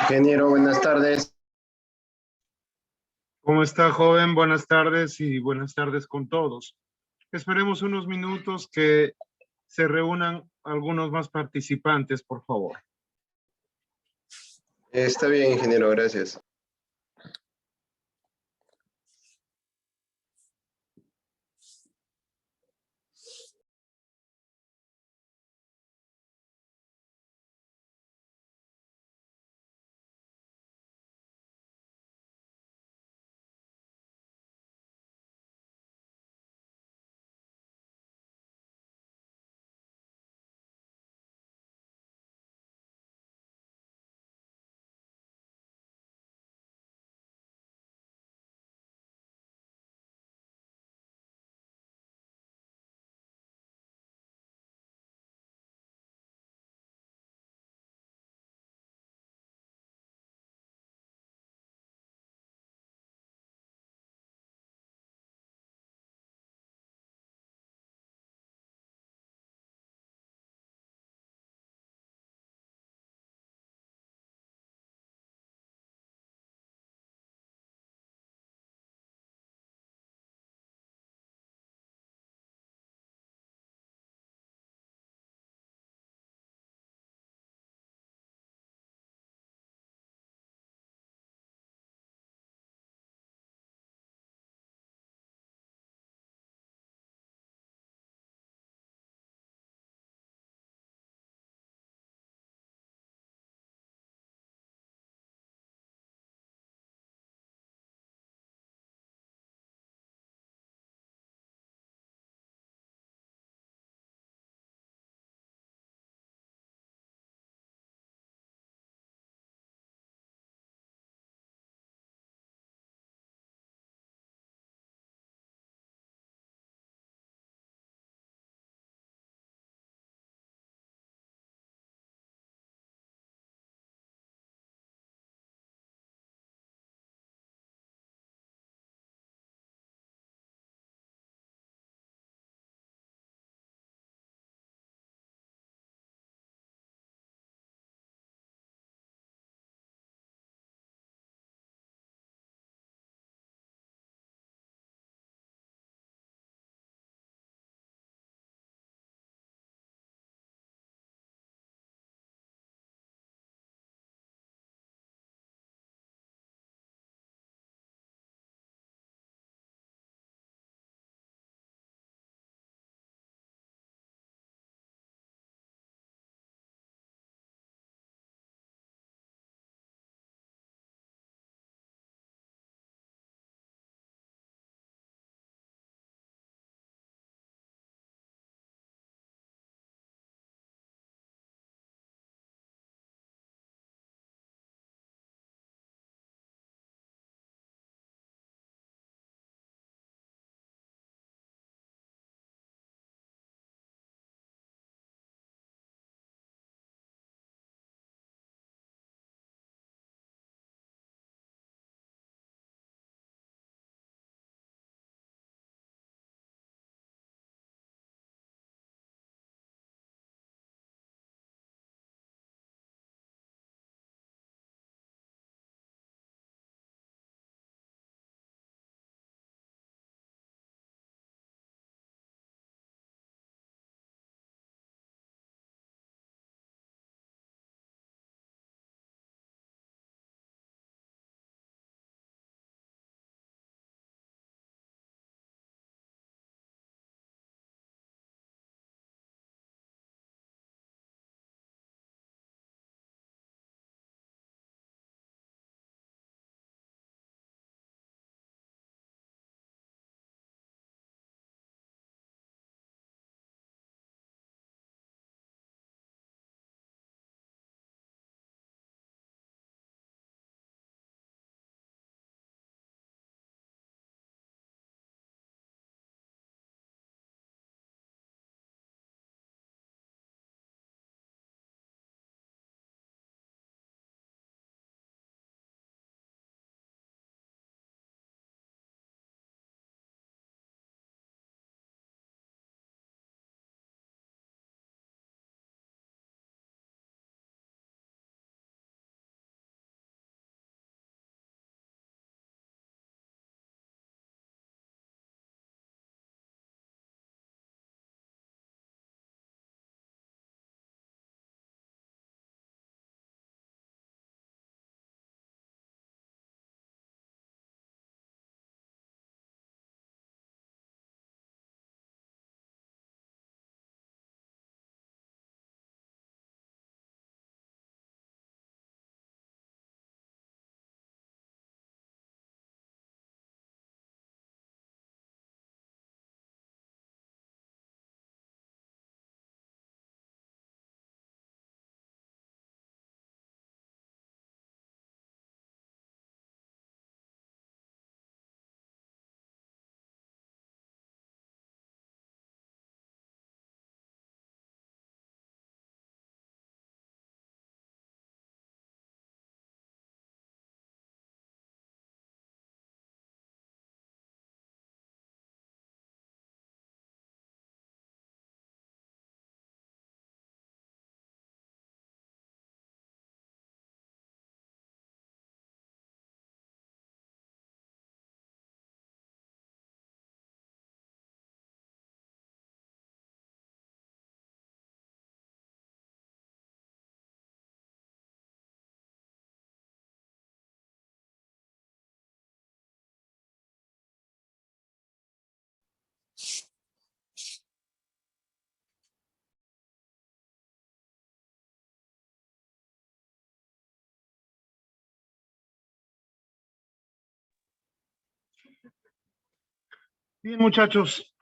Ingeniero, buenas tardes. ¿Cómo está, joven? Buenas tardes y buenas tardes con todos. Esperemos unos minutos que se reúnan algunos más participantes, por favor. Está bien, ingeniero, gracias. Bien, muchachos,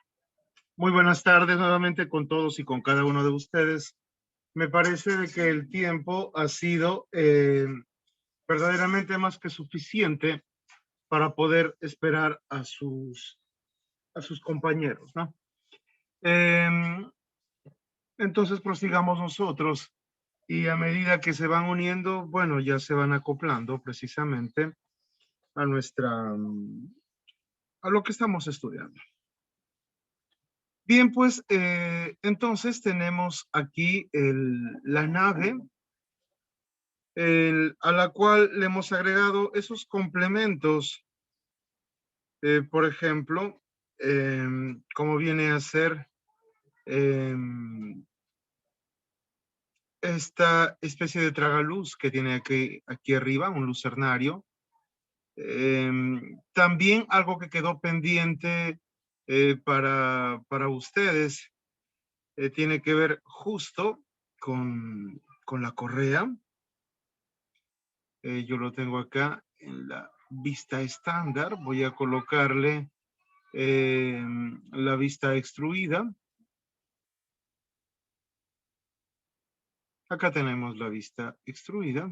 muy buenas tardes nuevamente con todos y con cada uno de ustedes. Me parece de que el tiempo ha sido verdaderamente más que suficiente para poder esperar a sus compañeros, ¿no? Entonces prosigamos nosotros y a medida que se van uniendo, bueno, ya se van acoplando precisamente a a lo que estamos estudiando. Bien, pues entonces tenemos aquí la nave a la cual le hemos agregado esos complementos, por ejemplo, como viene a ser esta especie de tragaluz que tiene aquí arriba, un lucernario. También algo que quedó pendiente para ustedes tiene que ver justo con la correa. Yo lo tengo acá en la vista estándar. Voy a colocarle la vista extruida. Acá tenemos la vista extruida.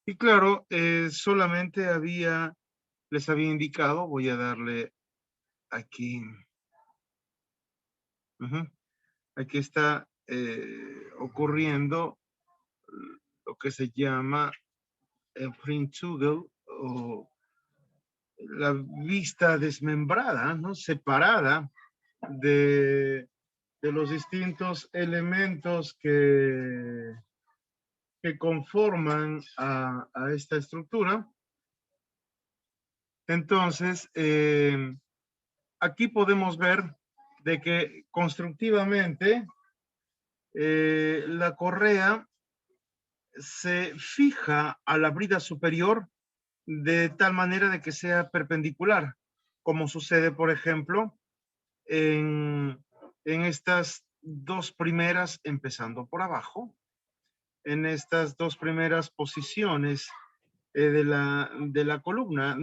Y claro, solamente les había indicado, voy a darle aquí. Aquí está ocurriendo lo que se llama el print toggle o la vista desmembrada, ¿no? Separada de los distintos elementos que conforman a esta estructura. Entonces, aquí podemos ver de que constructivamente la correa se fija a la brida superior de tal manera de que sea perpendicular, como sucede, por ejemplo, en estas dos primeras, empezando por abajo, en estas dos primeras posiciones de la columna,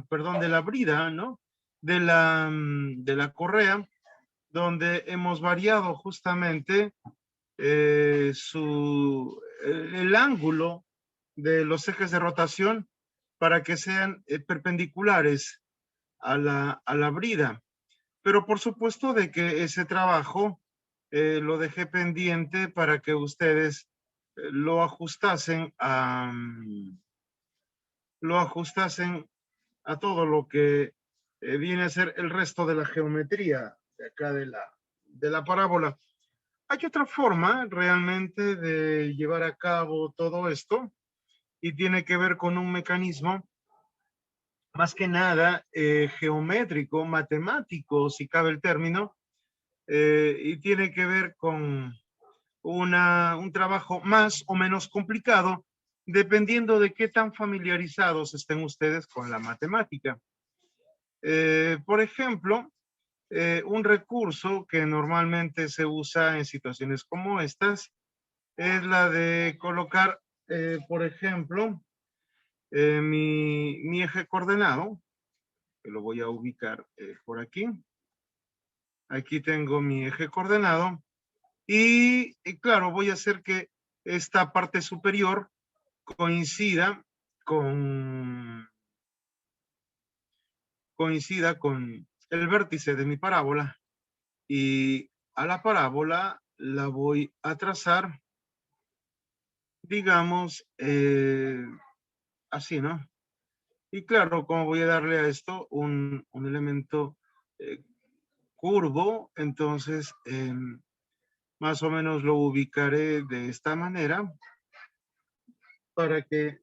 perdón, de la brida, ¿no? De la correa, donde hemos variado justamente el ángulo de los ejes de rotación para que sean perpendiculares a la brida. Pero por supuesto de que ese trabajo lo dejé pendiente para que ustedes lo ajustasen a todo lo que viene a ser el resto de la geometría de acá de la parábola. Hay otra forma realmente de llevar a cabo todo esto y tiene que ver con un mecanismo más que nada geométrico, matemático, si cabe el término, y tiene que ver con un trabajo más o menos complicado, dependiendo de qué tan familiarizados estén ustedes con la matemática. Por ejemplo, un recurso que normalmente se usa en situaciones como estas es la de colocar, por ejemplo, mi eje coordenado, que lo voy a ubicar por aquí. Aquí tengo mi eje coordenado y claro, voy a hacer que esta parte superior coincida con el vértice de mi parábola y a la parábola la voy a trazar, digamos, así, ¿no? Y claro, como voy a darle a esto un elemento curvo, entonces más o menos lo ubicaré de esta manera para que,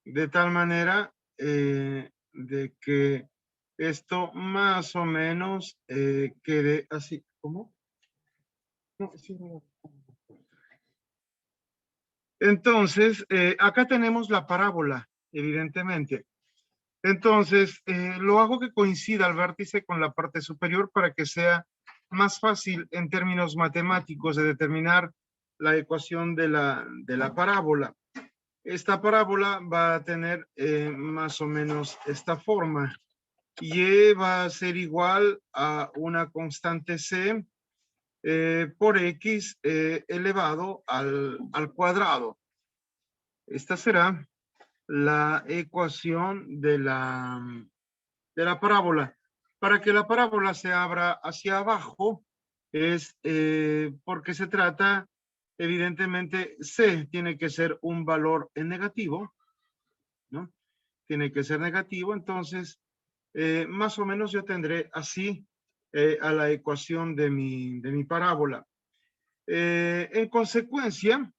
de tal manera de que esto más o menos quede así. ¿Cómo? No, sí, no. Entonces, acá tenemos la parábola, evidentemente. Entonces, lo hago que coincida el vértice con la parte superior para que sea más fácil en términos matemáticos de determinar la ecuación de la parábola. esta parábola va a tener más o menos esta forma. Y va a ser igual a una constante c por x elevado al cuadrado. Esta será la ecuación de la parábola. Para que la parábola se abra hacia abajo es porque se trata, evidentemente, c tiene que ser un valor en negativo, ¿no? Tiene que ser negativo, entonces más o menos yo tendré así a la ecuación de mi parábola. En consecuencia,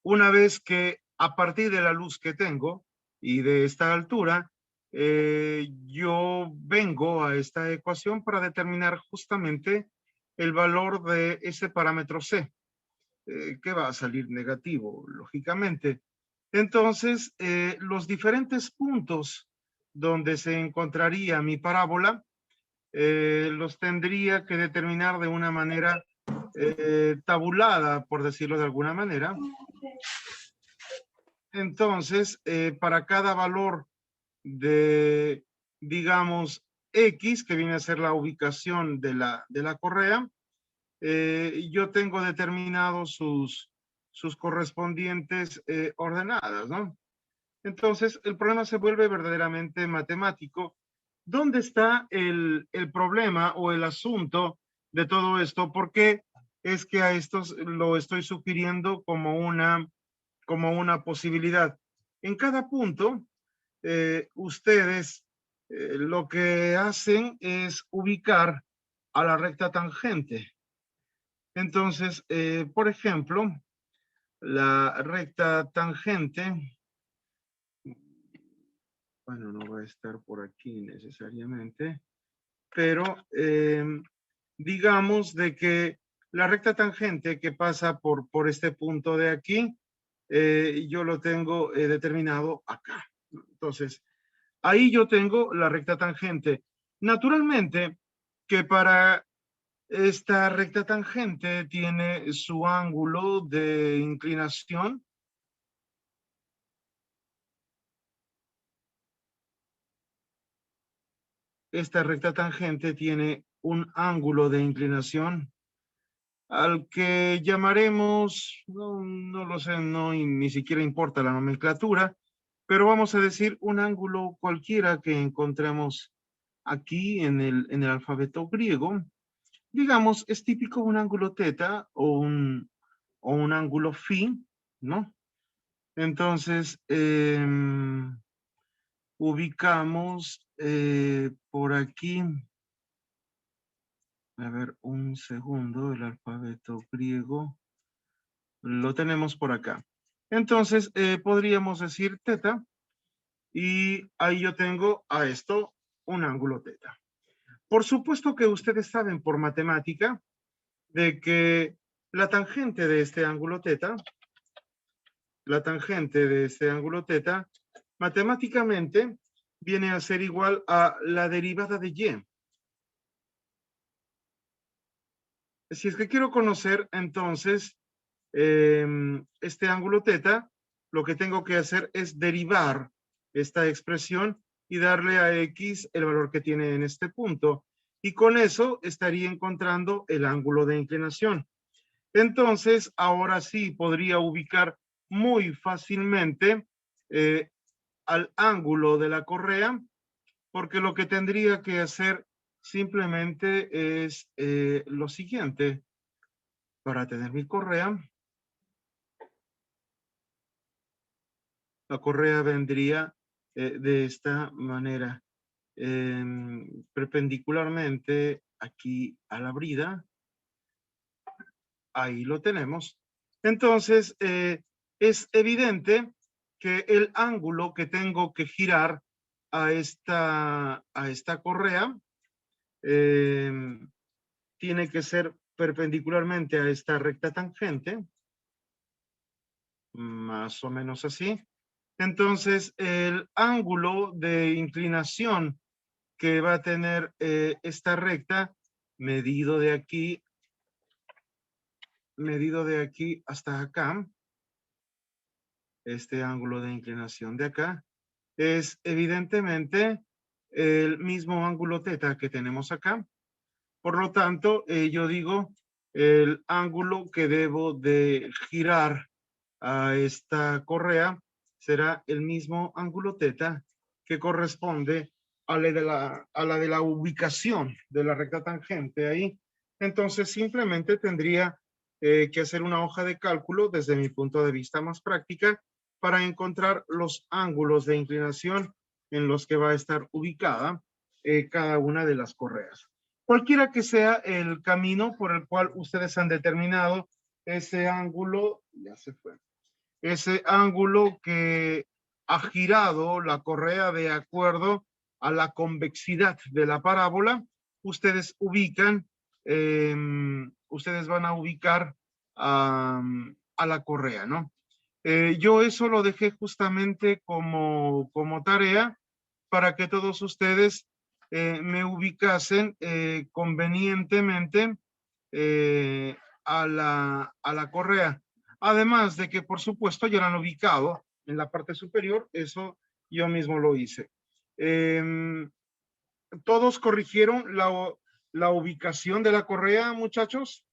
una vez que a partir de la luz que tengo y de esta altura, yo vengo a esta ecuación para determinar justamente el valor de ese parámetro C, que va a salir negativo, lógicamente. Entonces, los diferentes puntos donde se encontraría mi parábola, los tendría que determinar de una manera tabulada, por decirlo de alguna manera. Entonces, para cada valor de, digamos, X, que viene a ser la ubicación de la correa, yo tengo determinados sus correspondientes ordenadas, ¿no? Entonces, el problema se vuelve verdaderamente matemático. ¿Dónde está el problema o el asunto de todo esto? ¿Por qué es que a estos lo estoy sugiriendo como una posibilidad? En cada punto, ustedes lo que hacen es ubicar a la recta tangente. Entonces, por ejemplo, la recta tangente, bueno, no va a estar por aquí necesariamente, pero digamos de que la recta tangente que pasa por este punto de aquí, yo lo tengo determinado acá. Entonces, ahí yo tengo la recta tangente. Naturalmente que para esta recta tangente tiene su ángulo de inclinación. Esta recta tangente tiene un ángulo de inclinación al que llamaremos, no lo sé, ni siquiera importa la nomenclatura, pero vamos a decir un ángulo cualquiera que encontremos aquí en el alfabeto griego. Digamos, es típico un ángulo teta o un ángulo phi, ¿no? Entonces, ubicamos por aquí, a ver, un segundo, el alfabeto griego, lo tenemos por acá. Entonces, podríamos decir teta, y ahí yo tengo a esto un ángulo teta. Por supuesto que ustedes saben por matemática de que la tangente de este ángulo teta, matemáticamente viene a ser igual a la derivada de y. Si es que quiero conocer entonces este ángulo teta, lo que tengo que hacer es derivar esta expresión y darle a x el valor que tiene en este punto. Y con eso estaría encontrando el ángulo de inclinación. Entonces, ahora sí podría ubicar muy fácilmente al ángulo de la correa, porque lo que tendría que hacer simplemente es lo siguiente. Para tener mi correa, la correa vendría de esta manera, perpendicularmente aquí a la brida. Ahí lo tenemos. Entonces, es evidente que el ángulo que tengo que girar a esta correa tiene que ser perpendicularmente a esta recta tangente, más o menos así. Entonces, el ángulo de inclinación que va a tener esta recta, medido de aquí hasta acá, este ángulo de inclinación de acá, es evidentemente el mismo ángulo teta que tenemos acá. Por lo tanto, yo digo, el ángulo que debo de girar a esta correa será el mismo ángulo teta que corresponde a la de la ubicación de la recta tangente ahí. Entonces, simplemente tendría que hacer una hoja de cálculo desde mi punto de vista más práctica para encontrar los ángulos de inclinación en los que va a estar ubicada cada una de las correas. Cualquiera que sea el camino por el cual ustedes han determinado ese ángulo, ya se fue, ese ángulo que ha girado la correa de acuerdo a la convexidad de la parábola, ustedes ubican, ustedes van a ubicar a la correa, ¿no? Yo eso lo dejé justamente como tarea para que todos ustedes me ubicasen convenientemente a la correa. Además de que, por supuesto, ya la han ubicado en la parte superior, eso yo mismo lo hice. ¿Todos corrigieron la ubicación de la correa, muchachos?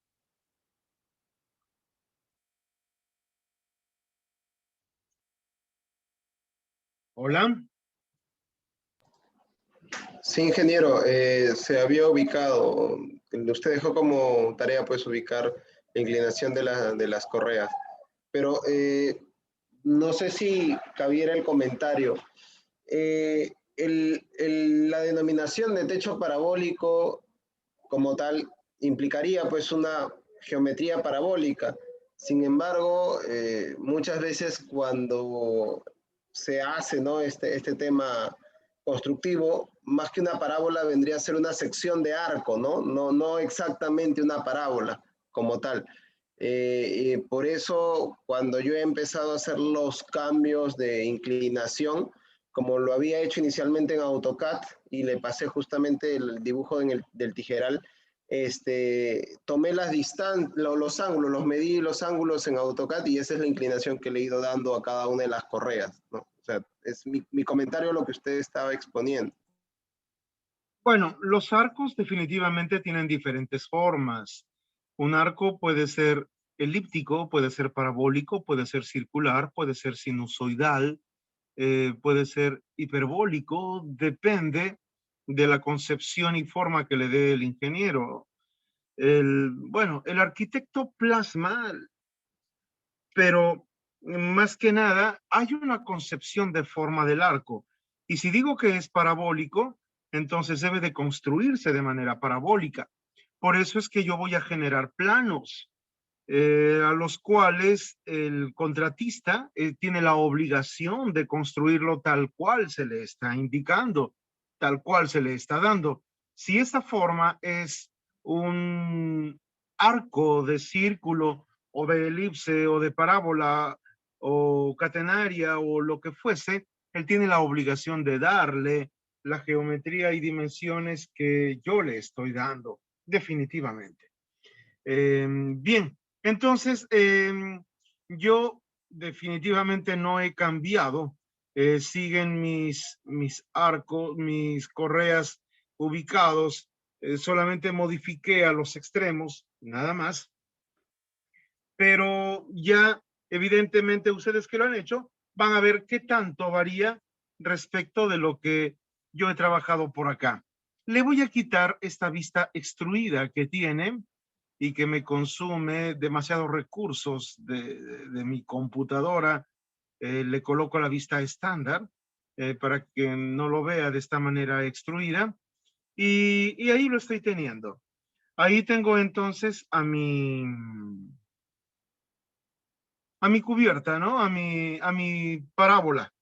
Hola. Sí, ingeniero, se había ubicado, usted dejó como tarea pues ubicar la inclinación de las correas, pero no sé si cabiera el comentario. La denominación de techo parabólico como tal implicaría pues una geometría parabólica. Sin embargo, muchas veces cuando se hace, ¿no?, este tema constructivo, más que una parábola vendría a ser una sección de arco, ¿no? No exactamente una parábola como tal. Por eso, cuando yo he empezado a hacer los cambios de inclinación, como lo había hecho inicialmente en AutoCAD y le pasé justamente el dibujo del tijeral, tomé las los ángulos, los medí los ángulos en AutoCAD y esa es la inclinación que le he ido dando a cada una de las correas, ¿no? O sea, es mi comentario lo que usted estaba exponiendo. Bueno, los arcos definitivamente tienen diferentes formas. Un arco puede ser elíptico, puede ser parabólico, puede ser circular, puede ser sinusoidal, puede ser hiperbólico, depende de la concepción y forma que le dé el ingeniero. Bueno, el arquitecto plasma, pero más que nada hay una concepción de forma del arco. Y si digo que es parabólico, entonces debe de construirse de manera parabólica. Por eso es que yo voy a generar planos a los cuales el contratista tiene la obligación de construirlo tal cual se le está indicando, tal cual se le está dando. Si esa forma es un arco de círculo o de elipse o de parábola o catenaria o lo que fuese, él tiene la obligación de darle la geometría y dimensiones que yo le estoy dando, definitivamente. Bien, entonces yo definitivamente no he cambiado. Siguen mis arcos, mis correas ubicados. Solamente modifiqué a los extremos, nada más. Pero ya evidentemente ustedes que lo han hecho van a ver qué tanto varía respecto de lo que yo he trabajado por acá. Le voy a quitar esta vista extruida que tiene y que me consume demasiados recursos de mi computadora. Le coloco la vista estándar para que no lo vea de esta manera extruida y ahí lo estoy teniendo. Ahí tengo entonces a mi cubierta, ¿no? A mi parábola.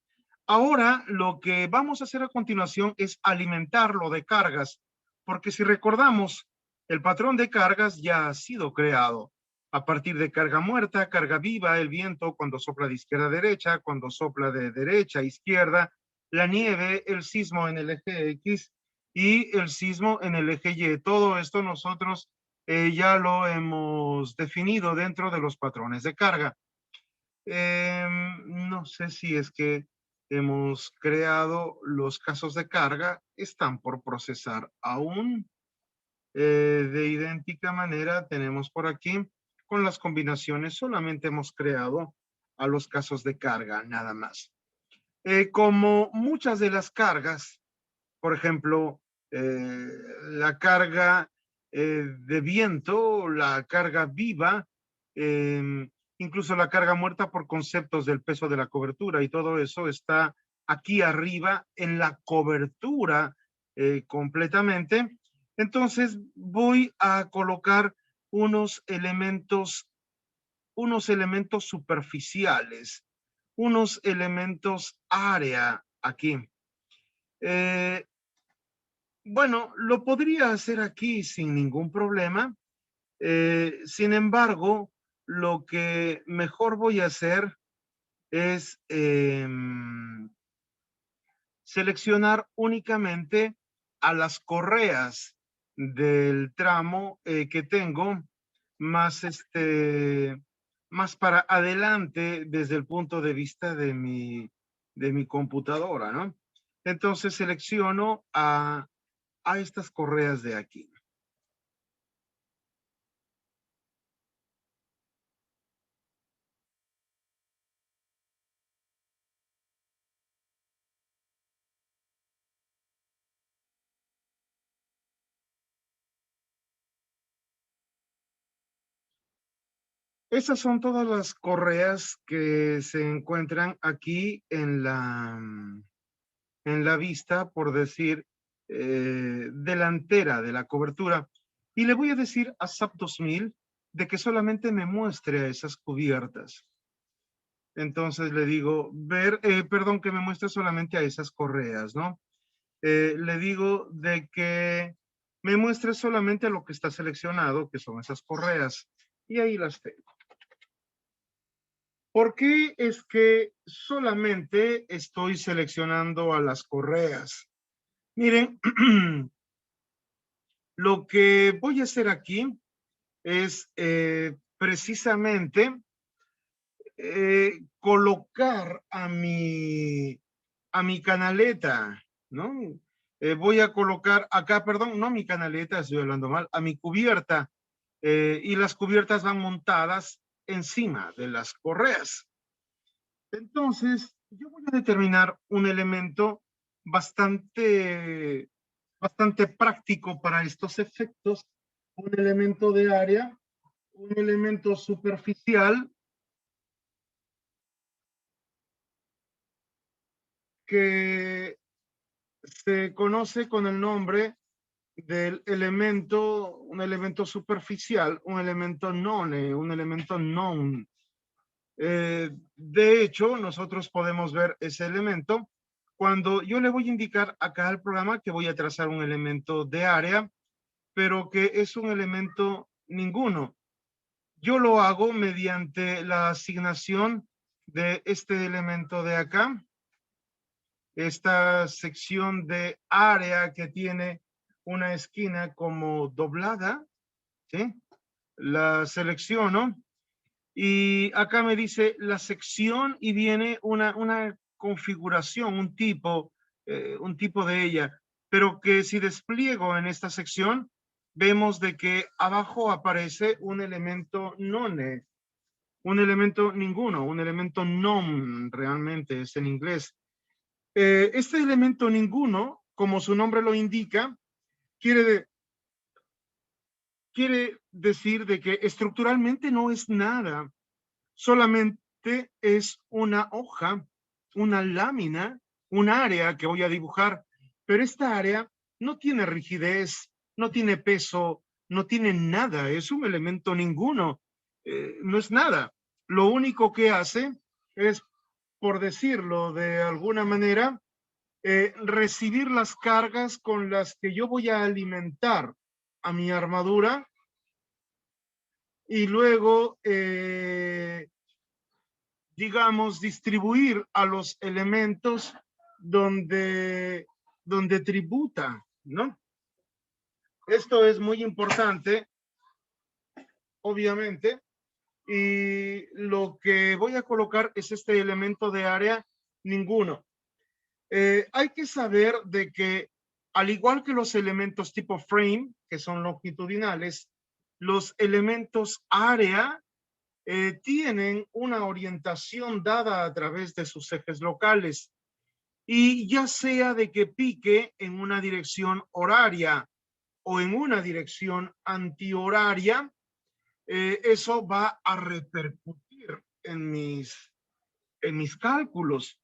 Ahora lo que vamos a hacer a continuación es alimentarlo de cargas, porque si recordamos, el patrón de cargas ya ha sido creado a partir de carga muerta, carga viva, el viento cuando sopla de izquierda a derecha, cuando sopla de derecha a izquierda, la nieve, el sismo en el eje X y el sismo en el eje Y. Todo esto nosotros ya lo hemos definido dentro de los patrones de carga. No sé si es que hemos creado los casos de carga, están por procesar aún. De idéntica manera tenemos por aquí con las combinaciones, solamente hemos creado a los casos de carga, nada más. Como muchas de las cargas, por ejemplo, la carga de viento, la carga viva, incluso la carga muerta por conceptos del peso de la cobertura y todo eso está aquí arriba en la cobertura completamente. Entonces voy a colocar unos elementos superficiales, unos elementos área aquí. Bueno, lo podría hacer aquí sin ningún problema. Sin embargo, lo que mejor voy a hacer es seleccionar únicamente a las correas del tramo que tengo más, más para adelante desde el punto de vista de mi computadora, ¿no? Entonces selecciono a estas correas de aquí. Esas son todas las correas que se encuentran aquí en la vista, por decir, delantera de la cobertura. Y le voy a decir a SAP 2000 de que solamente me muestre a esas cubiertas. Entonces le digo, perdón, que me muestre solamente a esas correas, ¿no? Le digo de que me muestre solamente a lo que está seleccionado, que son esas correas. Y ahí las tengo. ¿Por qué es que solamente estoy seleccionando a las correas? Miren, lo que voy a hacer aquí es precisamente colocar a mi canaleta, ¿no? Voy a colocar acá, perdón, no mi canaleta, estoy hablando mal, a mi cubierta, y las cubiertas van montadas encima de las correas. Entonces, yo voy a determinar un elemento bastante práctico para estos efectos, un elemento de área, un elemento superficial que se conoce con el nombre del elemento, un elemento superficial, un elemento none, un elemento non. De hecho, nosotros podemos ver ese elemento cuando yo le voy a indicar acá al programa que voy a trazar un elemento de área, pero que es un elemento ninguno. Yo lo hago mediante la asignación de este elemento de acá, esta sección de área que tiene una esquina como doblada, ¿sí? La selecciono y acá me dice la sección y viene una configuración, un tipo de ella, pero que si despliego en esta sección, vemos de que abajo aparece un elemento none, un elemento ninguno, un elemento non, realmente es en inglés. Este elemento ninguno, como su nombre lo indica, quiere decir de que estructuralmente no es nada, solamente es una hoja, una lámina, un área que voy a dibujar, pero esta área no tiene rigidez, no tiene peso, no tiene nada, es un elemento ninguno, no es nada. Lo único que hace es, por decirlo de alguna manera, recibir las cargas con las que yo voy a alimentar a mi armadura y luego, digamos, distribuir a los elementos donde tributa, ¿no? Esto es muy importante, obviamente, y lo que voy a colocar es este elemento de área, ninguno. Hay que saber de que, al igual que los elementos tipo frame, que son longitudinales, los elementos área tienen una orientación dada a través de sus ejes locales. Y ya sea de que pique en una dirección horaria o en una dirección antihoraria, eso va a repercutir en mis cálculos.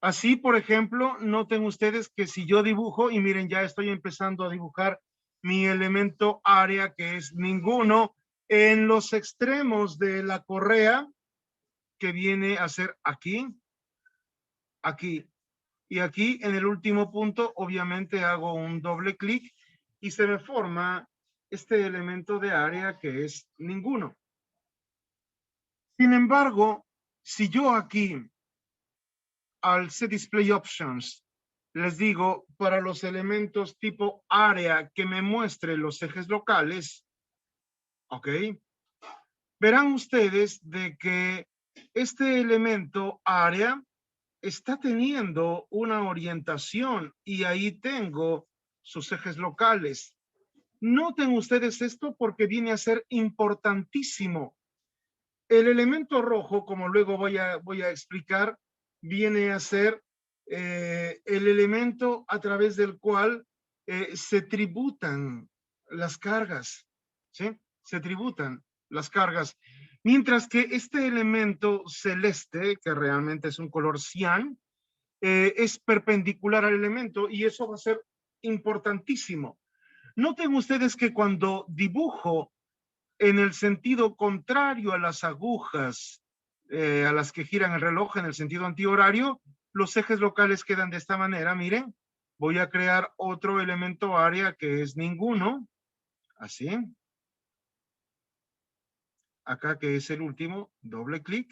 Así, por ejemplo, noten ustedes que si yo dibujo, y miren, ya estoy empezando a dibujar mi elemento área, que es ninguno, en los extremos de la correa, que viene a ser aquí, aquí, y aquí en el último punto, obviamente hago un doble clic y se me forma este elemento de área que es ninguno. Sin embargo, si yo aquí al Set Display Options les digo para los elementos tipo área que me muestre los ejes locales, ¿ok? Verán ustedes de que este elemento área está teniendo una orientación y ahí tengo sus ejes locales. Noten ustedes esto porque viene a ser importantísimo. El elemento rojo, como luego voy a explicar, viene a ser el elemento a través del cual se tributan las cargas, ¿sí? Se tributan las cargas. Mientras que este elemento celeste, que realmente es un color cian, es perpendicular al elemento y eso va a ser importantísimo. Noten ustedes que cuando dibujo en el sentido contrario a las agujas a las que giran el reloj en el sentido antihorario, los ejes locales quedan de esta manera. Miren, voy a crear otro elemento área que es ninguno, así. Acá que es el último, doble clic.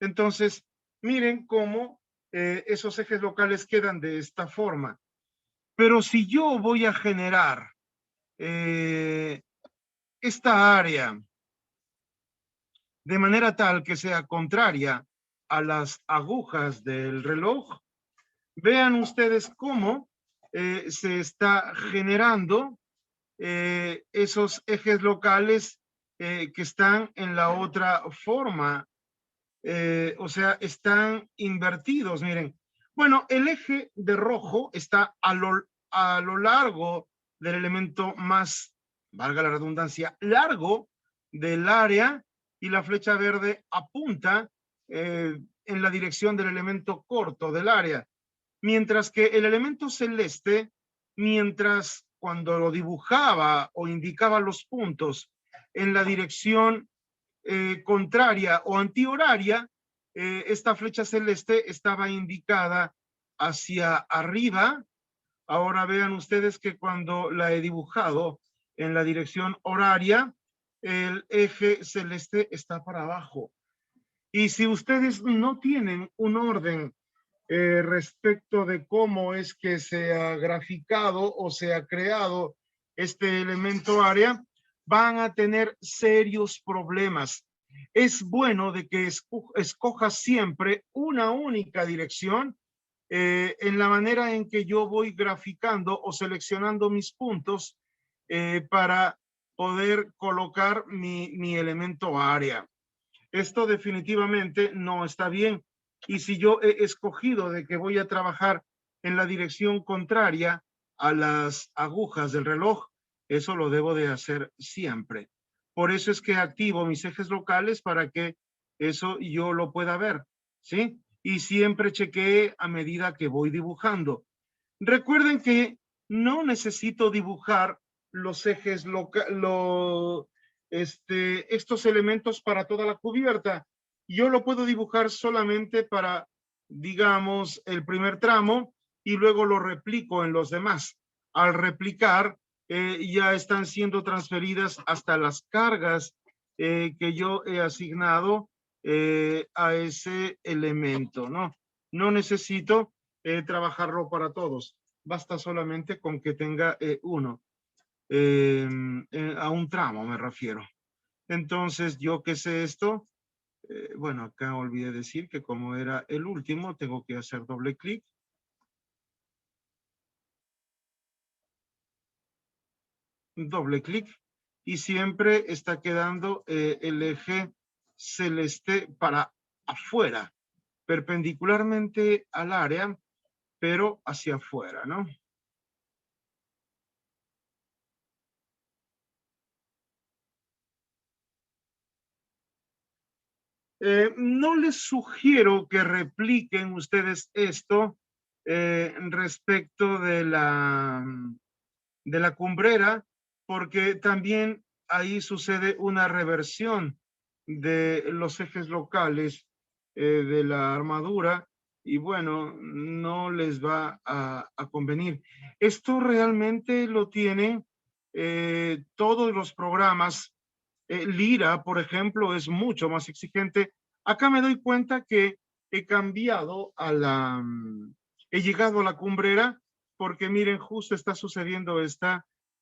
Entonces, miren cómo esos ejes locales quedan de esta forma. Pero si yo voy a generar esta área de manera tal que sea contraria a las agujas del reloj, vean ustedes cómo se está generando esos ejes locales que están en la otra forma, o sea, están invertidos, miren. Bueno, el eje de rojo está a lo largo del elemento más, valga la redundancia, largo del área y la flecha verde apunta en la dirección del elemento corto del área. Mientras que el elemento celeste, mientras cuando lo dibujaba o indicaba los puntos en la dirección contraria o antihoraria, esta flecha celeste estaba indicada hacia arriba. Ahora vean ustedes que cuando la he dibujado en la dirección horaria, el eje celeste está para abajo. Y si ustedes no tienen un orden respecto de cómo es que se ha graficado o se ha creado este elemento área, van a tener serios problemas. Es bueno de que escoja siempre una única dirección en la manera en que yo voy graficando o seleccionando mis puntos para poder colocar mi elemento área. Esto definitivamente no está bien. Y si yo he escogido de que voy a trabajar en la dirección contraria a las agujas del reloj, eso lo debo de hacer siempre. Por eso es que activo mis ejes locales para que eso yo lo pueda ver, ¿sí? Y siempre chequee a medida que voy dibujando. Recuerden que no necesito dibujar los ejes estos elementos para toda la cubierta. Yo lo puedo dibujar solamente para, digamos, el primer tramo y luego lo replico en los demás. Al replicar, ya están siendo transferidas hasta las cargas que yo he asignado a ese elemento, ¿no? No necesito trabajarlo para todos. Basta solamente con que tenga uno. A un tramo me refiero. Entonces, yo que sé esto, bueno, acá olvidé decir que como era el último, tengo que hacer doble clic. Doble clic y siempre está quedando el eje celeste para afuera, perpendicularmente al área, pero hacia afuera, ¿no? No les sugiero que repliquen ustedes esto respecto de la cumbrera, porque también ahí sucede una reversión de los ejes locales de la armadura y bueno, no les va a convenir. Esto realmente lo tienen todos los programas. Lira, por ejemplo, es mucho más exigente. Acá me doy cuenta que he cambiado he llegado a la cumbrera porque miren, justo está sucediendo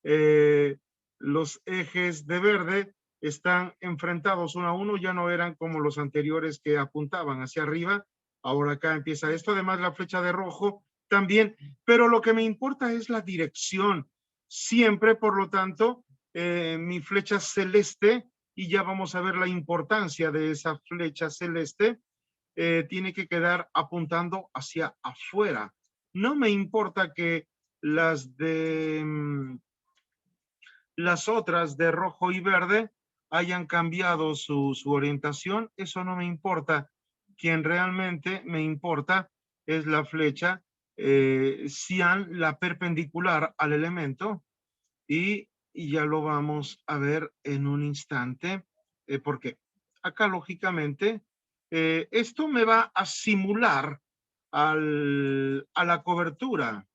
eh, los ejes de verde están enfrentados uno a uno, ya no eran como los anteriores que apuntaban hacia arriba, ahora acá empieza esto, además la flecha de rojo también, pero lo que me importa es la dirección, siempre, por lo tanto, mi flecha celeste, y ya vamos a ver la importancia de esa flecha celeste, tiene que quedar apuntando hacia afuera. No me importa que las otras de rojo y verde hayan cambiado su orientación, eso no me importa. Quien realmente me importa es la flecha cian, la perpendicular al elemento, y ya lo vamos a ver en un instante, porque acá lógicamente esto me va a simular a la cobertura.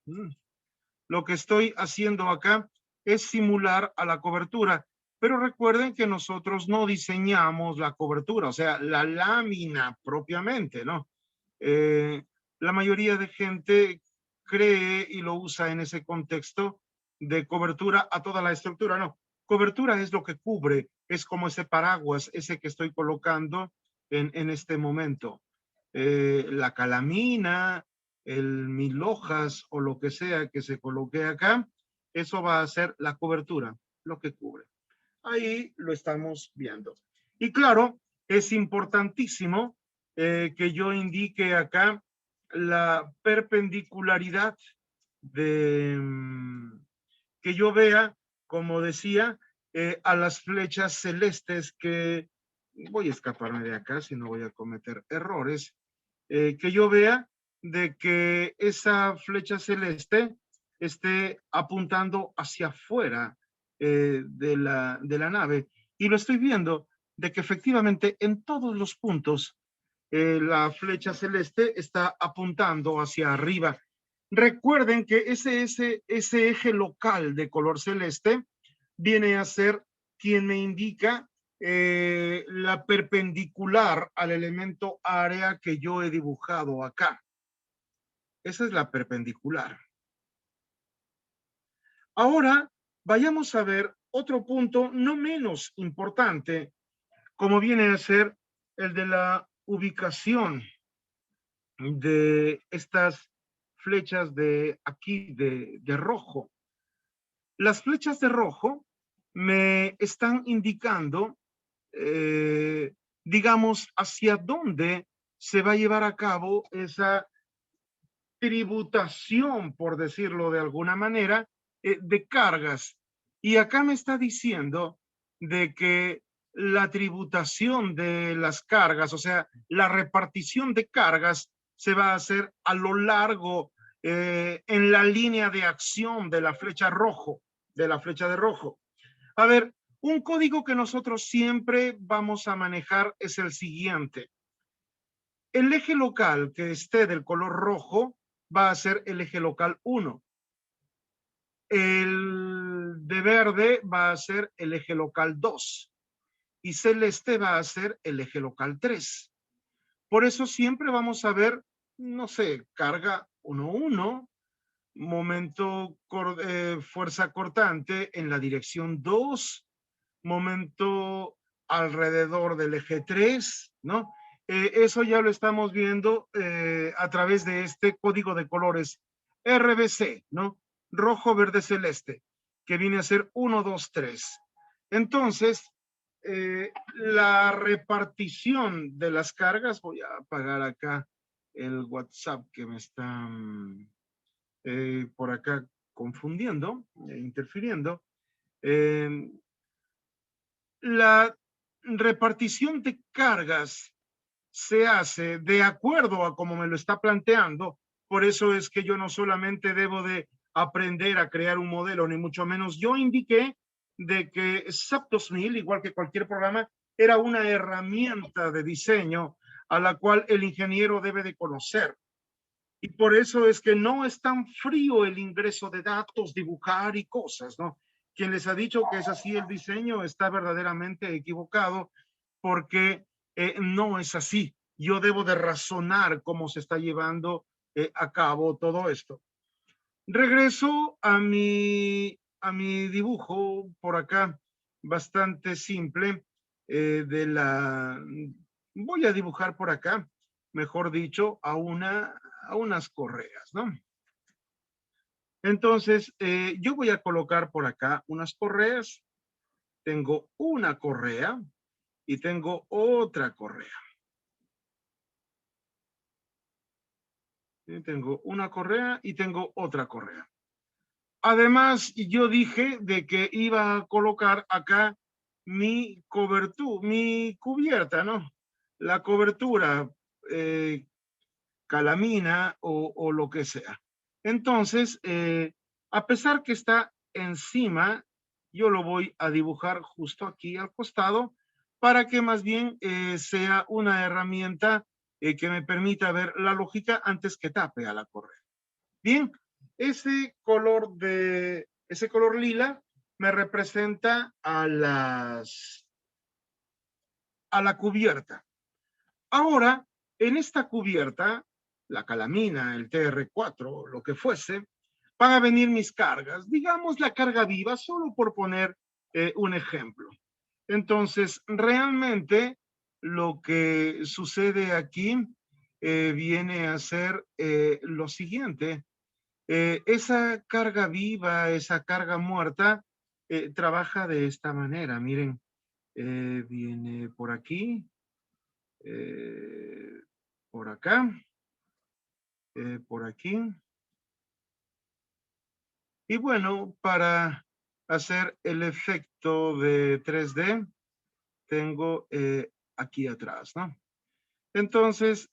Lo que estoy haciendo acá es simular a la cobertura, pero recuerden que nosotros no diseñamos la cobertura, o sea, la lámina propiamente, ¿no? Eh, la mayoría de gente cree y lo usa en ese contexto de cobertura a toda la estructura. No, cobertura es lo que cubre, es como ese paraguas, ese que estoy colocando en este momento. La calamina, el mil hojas o lo que sea que se coloque acá, eso va a ser la cobertura, lo que cubre. Ahí lo estamos viendo. Y claro, es importantísimo que yo indique acá la perpendicularidad de que yo vea, como decía, a las flechas celestes que voy a escaparme de acá si no voy a cometer errores, que yo vea de que esa flecha celeste esté apuntando hacia afuera de la nave. Y lo estoy viendo de que efectivamente en todos los puntos la flecha celeste está apuntando hacia arriba. Recuerden que ese eje local de color celeste viene a ser quien me indica la perpendicular al elemento área que yo he dibujado acá. Esa es la perpendicular. Ahora vayamos a ver otro punto no menos importante, como viene a ser el de la ubicación de estas flechas de aquí de rojo. Las flechas de rojo me están indicando, digamos, hacia dónde se va a llevar a cabo esa tributación, por decirlo de alguna manera, de cargas. Y acá me está diciendo de que la tributación de las cargas, o sea, la repartición de cargas se va a hacer a lo largo en la línea de acción de la flecha rojo, de la flecha de rojo. A ver, un código que nosotros siempre vamos a manejar es el siguiente. El eje local que esté del color rojo va a ser el eje local 1. El de verde va a ser el eje local 2 y celeste va a ser el eje local 3. Por eso siempre vamos a ver, no sé, carga 1-1, momento, fuerza cortante en la dirección 2, momento alrededor del eje 3, ¿no? Eso ya lo estamos viendo a través de este código de colores RBC, ¿no? Rojo, verde, celeste, que viene a ser 1, 2, 3. Entonces, la repartición de las cargas, voy a apagar acá el WhatsApp que me está por acá confundiendo, interfiriendo. La repartición de cargas se hace de acuerdo a como me lo está planteando. Por eso es que yo no solamente debo de aprender a crear un modelo, ni mucho menos. Yo indiqué de que SAP 2000, igual que cualquier programa, era una herramienta de diseño a la cual el ingeniero debe de conocer. Y por eso es que no es tan frío el ingreso de datos, dibujar y cosas, ¿no? Quien les ha dicho que es así el diseño está verdaderamente equivocado, porque no es así. Yo debo de razonar cómo se está llevando a cabo todo esto. Regreso a mi dibujo por acá, bastante simple, voy a dibujar por acá, mejor dicho, a unas correas, ¿no? Entonces, yo voy a colocar por acá unas correas. Tengo una correa y tengo otra correa. Tengo una correa y tengo otra correa. Además, yo dije de que iba a colocar acá mi cobertura, mi cubierta, ¿no? La cobertura, calamina o lo que sea. Entonces, a pesar que está encima, yo lo voy a dibujar justo aquí al costado para que más bien sea una herramienta que me permita ver la lógica antes que tape a la correa. Bien, ese color lila me representa a la cubierta. Ahora, en esta cubierta, la calamina, el TR4, lo que fuese, van a venir mis cargas, digamos la carga viva, solo por poner un ejemplo. Entonces, realmente lo que sucede aquí viene a ser lo siguiente. Esa carga viva, esa carga muerta, trabaja de esta manera. Miren, viene por aquí, por acá, por aquí. Y bueno, para hacer el efecto de 3D, tengo aquí atrás, ¿no? Entonces,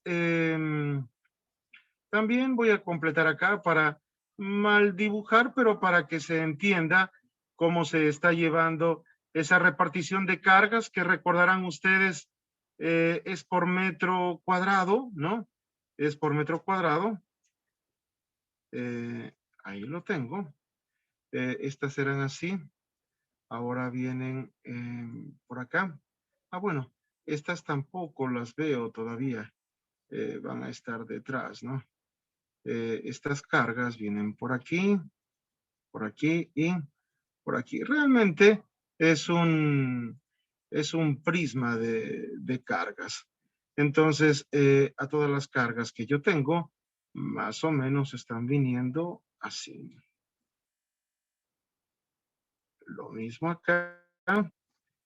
también voy a completar acá para mal dibujar, pero para que se entienda cómo se está llevando esa repartición de cargas, que recordarán ustedes, es por metro cuadrado, ¿no? Es por metro cuadrado. Ahí lo tengo. Estas serán así. Ahora vienen por acá. Ah, bueno, estas tampoco las veo todavía. Van a estar detrás, ¿no? Estas cargas vienen por aquí y por aquí. Realmente es un prisma de cargas. Entonces, a todas las cargas que yo tengo, más o menos están viniendo así. Lo mismo acá.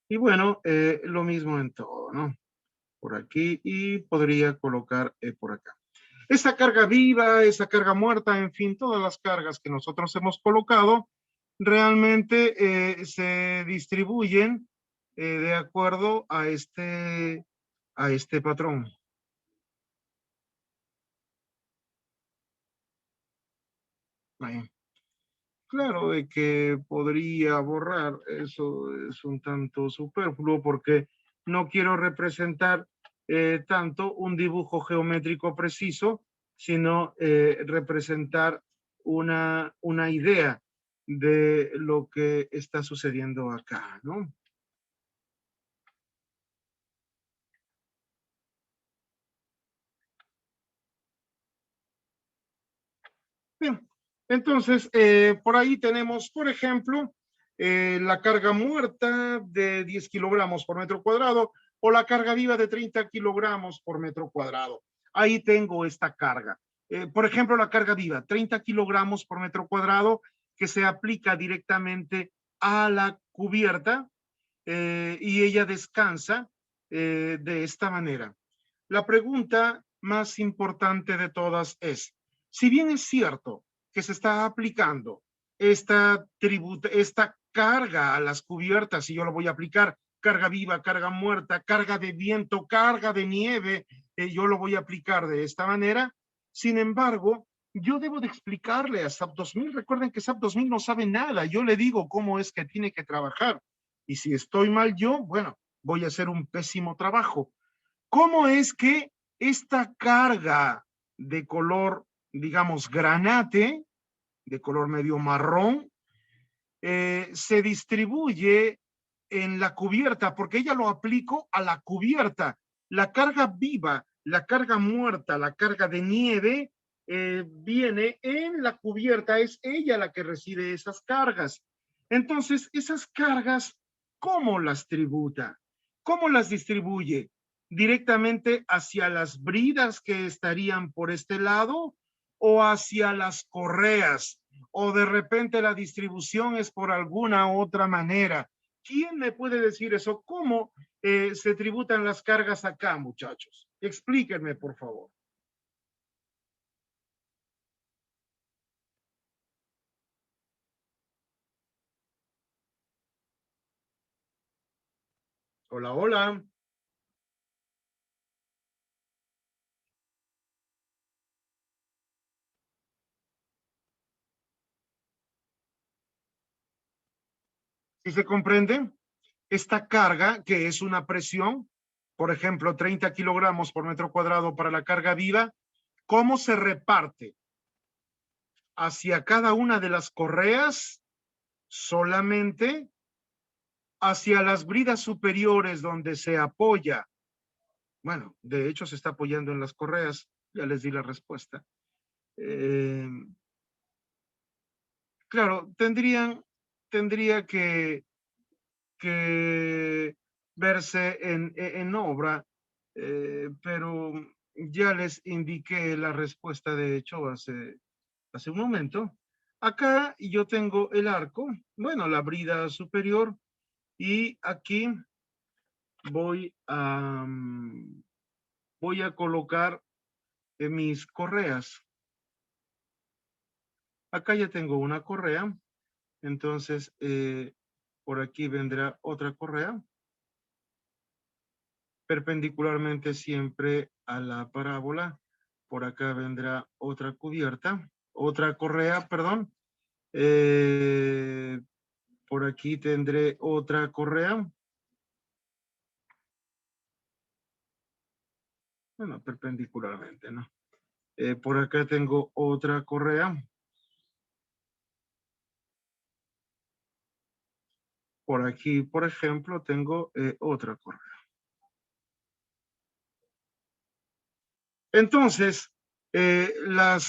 Y bueno, lo mismo en todo, ¿no? Por aquí y podría colocar por acá. Esa carga viva, esa carga muerta, en fin, todas las cargas que nosotros hemos colocado realmente se distribuyen de acuerdo a este patrón. Ahí. Claro de que podría borrar, eso es un tanto superfluo porque no quiero representar tanto un dibujo geométrico preciso, sino representar una idea de lo que está sucediendo acá, ¿no? Bien, entonces por ahí tenemos, por ejemplo, la carga muerta de 10 kilogramos por metro cuadrado o la carga viva de 30 kilogramos por metro cuadrado. Ahí tengo esta carga. Por ejemplo, la carga viva, 30 kilogramos por metro cuadrado, que se aplica directamente a la cubierta y ella descansa de esta manera. La pregunta más importante de todas es, si bien es cierto que se está aplicando esta carga a las cubiertas, y yo lo voy a aplicar, carga viva, carga muerta, carga de viento, carga de nieve, yo lo voy a aplicar de esta manera. Sin embargo, yo debo de explicarle a SAP 2000, recuerden que SAP 2000 no sabe nada, yo le digo cómo es que tiene que trabajar. Y si estoy mal yo, bueno, voy a hacer un pésimo trabajo. ¿Cómo es que esta carga de color, digamos, granate, de color medio marrón, se distribuye en la cubierta? Porque ella lo aplico a la cubierta. La carga viva, la carga muerta, la carga de nieve, viene en la cubierta, es ella la que recibe esas cargas. Entonces, esas cargas, ¿cómo las tributa? ¿Cómo las distribuye? ¿Directamente hacia las bridas que estarían por este lado o hacia las correas? ¿O de repente la distribución es por alguna otra manera? ¿Quién me puede decir eso? ¿Cómo se tributan las cargas acá, muchachos? Explíquenme, por favor. Hola, hola. ¿Sí se comprende? Esta carga, que es una presión, por ejemplo, 30 kilogramos por metro cuadrado para la carga viva, ¿cómo se reparte? Hacia cada una de las correas, solamente hacia las bridas superiores donde se apoya. Bueno, de hecho se está apoyando en las correas, ya les di la respuesta. Claro, tendría que verse en obra, pero ya les indiqué la respuesta de hecho hace un momento. Acá yo tengo el arco, bueno, la brida superior, y aquí voy a colocar mis correas. Acá ya tengo una correa, entonces por aquí vendrá otra correa, perpendicularmente siempre a la parábola. Por acá vendrá otra cubierta, otra correa, perdón. Por aquí tendré otra correa. Bueno, perpendicularmente, ¿no? Por acá tengo otra correa. Por aquí, por ejemplo, tengo otra correa. Entonces, la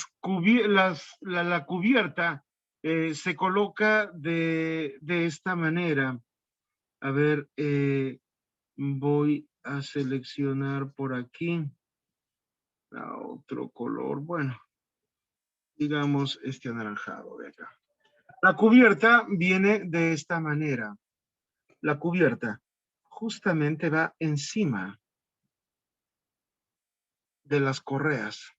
cubierta se coloca de esta manera. A ver, voy a seleccionar por aquí a otro color. Bueno, digamos este anaranjado de acá. La cubierta viene de esta manera. La cubierta justamente va encima de las correas.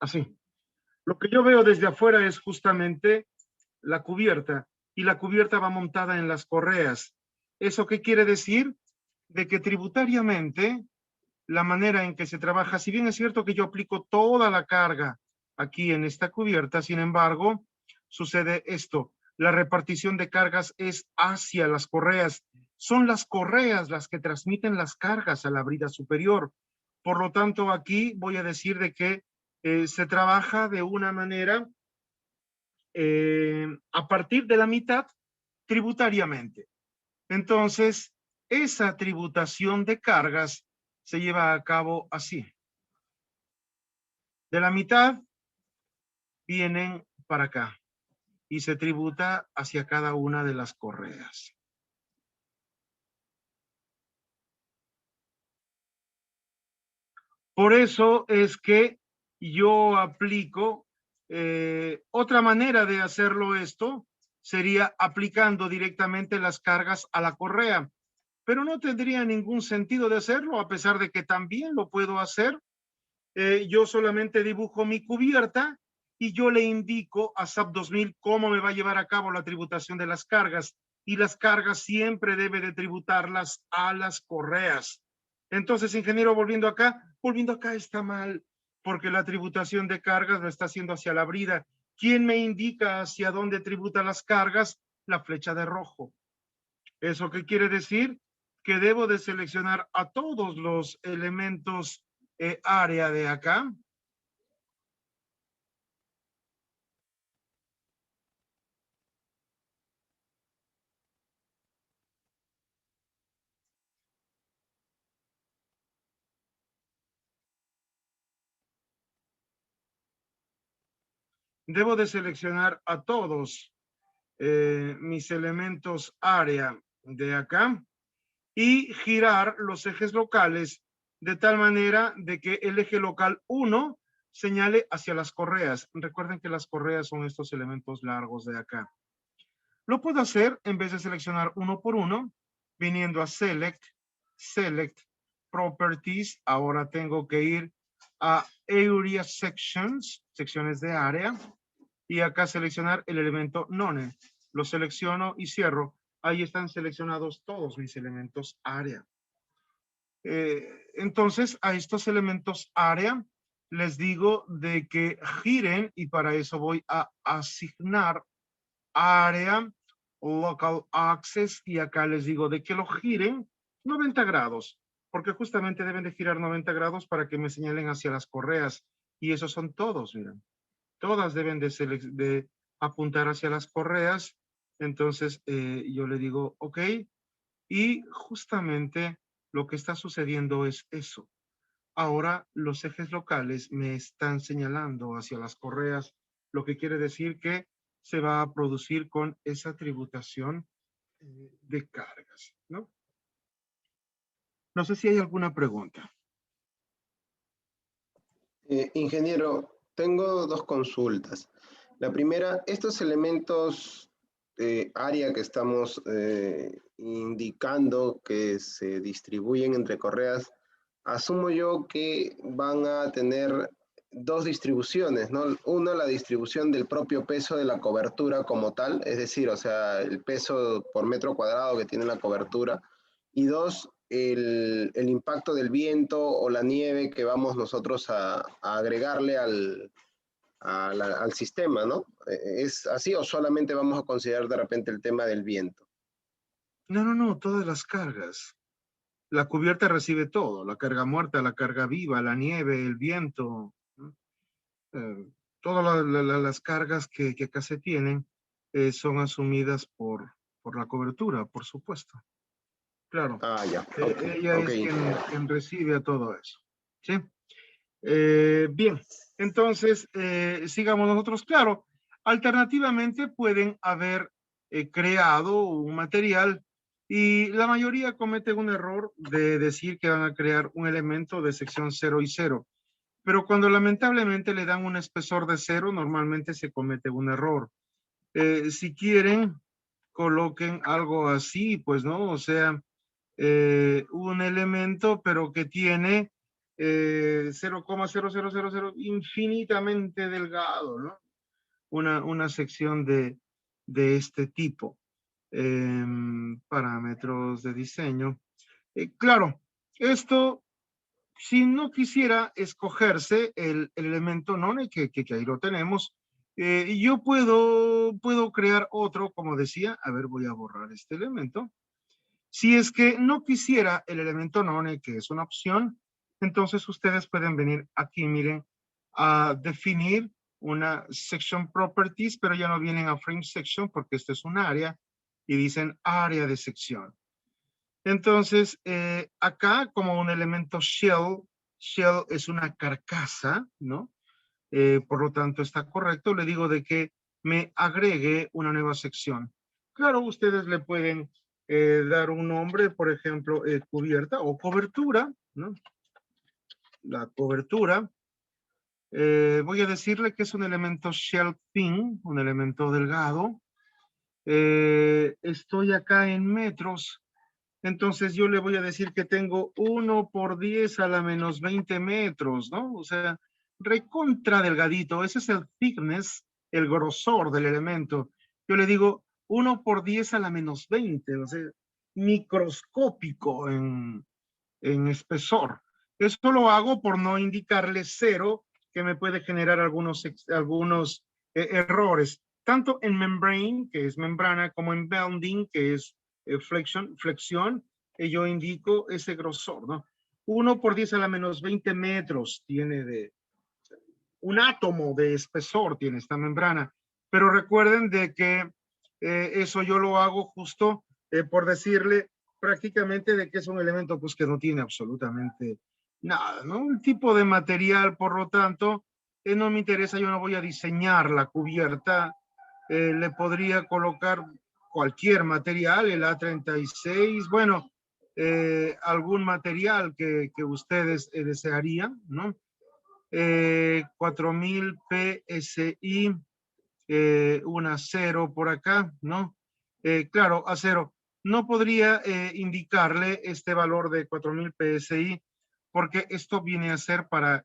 Así. Lo que yo veo desde afuera es justamente la cubierta y la cubierta va montada en las correas. ¿Eso qué quiere decir? De que tributariamente la manera en que se trabaja, si bien es cierto que yo aplico toda la carga aquí en esta cubierta, sin embargo, sucede esto. La repartición de cargas es hacia las correas. Son las correas las que transmiten las cargas a la brida superior. Por lo tanto, aquí voy a decir de que se trabaja de una manera a partir de la mitad tributariamente. Entonces, esa tributación de cargas se lleva a cabo así. De la mitad vienen para acá y se tributa hacia cada una de las correas. Por eso es que yo aplico otra manera de hacerlo esto sería aplicando directamente las cargas a la correa, pero no tendría ningún sentido de hacerlo a pesar de que también lo puedo hacer. Yo solamente dibujo mi cubierta y yo le indico a SAP 2000 cómo me va a llevar a cabo la tributación de las cargas, y las cargas siempre debe de tributarlas a las correas. Entonces, ingeniero, volviendo acá está mal, porque la tributación de cargas lo está haciendo hacia la brida. ¿Quién me indica hacia dónde tributa las cargas? La flecha de rojo. ¿Eso qué quiere decir? Que debo de seleccionar a todos los elementos área de acá. Debo de seleccionar a todos mis elementos área de acá y girar los ejes locales de tal manera de que el eje local 1 señale hacia las correas. Recuerden que las correas son estos elementos largos de acá. Lo puedo hacer en vez de seleccionar uno por uno, viniendo a Select, Properties. Ahora tengo que ir a Area Sections, secciones de área, y acá seleccionar el elemento None. Lo selecciono y cierro. Ahí están seleccionados todos mis elementos área. Entonces, a estos elementos área les digo de que giren, y para eso voy a asignar área, local access, y acá les digo de que lo giren 90 grados, porque justamente deben de girar 90 grados para que me señalen hacia las correas, y esos son todos, miren. Todas deben de apuntar hacia las correas. Entonces yo le digo ok, y justamente lo que está sucediendo es eso. Ahora los ejes locales me están señalando hacia las correas, lo que quiere decir que se va a producir con esa tributación de cargas, ¿no? No sé si hay alguna pregunta. Ingeniero, tengo dos consultas. La primera, estos elementos área que estamos indicando que se distribuyen entre correas, asumo yo que van a tener dos distribuciones, ¿no? Una, la distribución del propio peso de la cobertura como tal, es decir, o sea, el peso por metro cuadrado que tiene la cobertura, y dos, el impacto del viento o la nieve que vamos nosotros a agregarle al sistema, ¿no? ¿Es así o solamente vamos a considerar de repente el tema del viento? No, todas las cargas. La cubierta recibe todo, la carga muerta, la carga viva, la nieve, el viento, ¿no? Todas las cargas que acá se tienen son asumidas por la cobertura, por supuesto. Claro, Ah, ya, ella ok. es quien recibe a todo eso. ¿Sí? Bien, entonces sigamos nosotros. Claro, alternativamente pueden haber creado un material, y la mayoría comete un error de decir que van a crear un elemento de sección 0 y 0. Pero cuando lamentablemente le dan un espesor de 0, normalmente se comete un error. Si quieren, coloquen algo así, pues, ¿no? O sea, un elemento, pero que tiene 0,0000 infinitamente delgado, ¿no? Una sección de este tipo. Parámetros de diseño. Claro, esto, si no quisiera escogerse el elemento none, que ahí lo tenemos, yo puedo crear otro, como decía. A ver, voy a borrar este elemento. Si es que no quisiera el elemento none, que es una opción, entonces ustedes pueden venir aquí, miren, a definir una section properties, pero ya no vienen a frame section porque este es un área, y dicen área de sección. Entonces, acá como un elemento shell es una carcasa, ¿no? por lo tanto está correcto. Le digo de que me agregue una nueva sección. Claro, ustedes le pueden dar un nombre, por ejemplo, cubierta o cobertura, ¿no? La cobertura. Voy a decirle que es un elemento shell thin, un elemento delgado. Estoy acá en metros. Entonces yo le voy a decir que tengo 1 por 10 a la menos 20 metros, ¿no? O sea, recontra delgadito. Ese es el thickness, el grosor del elemento. Yo le digo 1 por 10 a la menos 20, o sea, microscópico en espesor. Esto lo hago por no indicarle cero, que me puede generar algunos errores, tanto en membrane, que es membrana, como en bounding, que es flexión, yo indico ese grosor, ¿no? 1 por 10 a la menos 20 metros tiene de un átomo de espesor, tiene esta membrana. Pero recuerden de que eso yo lo hago justo por decirle prácticamente de que es un elemento pues que no tiene absolutamente nada, ¿no? Un tipo de material, por lo tanto, no me interesa, yo no voy a diseñar la cubierta, le podría colocar cualquier material, el A36, bueno, algún material que ustedes desearían, ¿no? 4000 PSI, un acero por acá, ¿no? Claro, acero. No podría indicarle este valor de 4000 PSI porque esto viene a ser para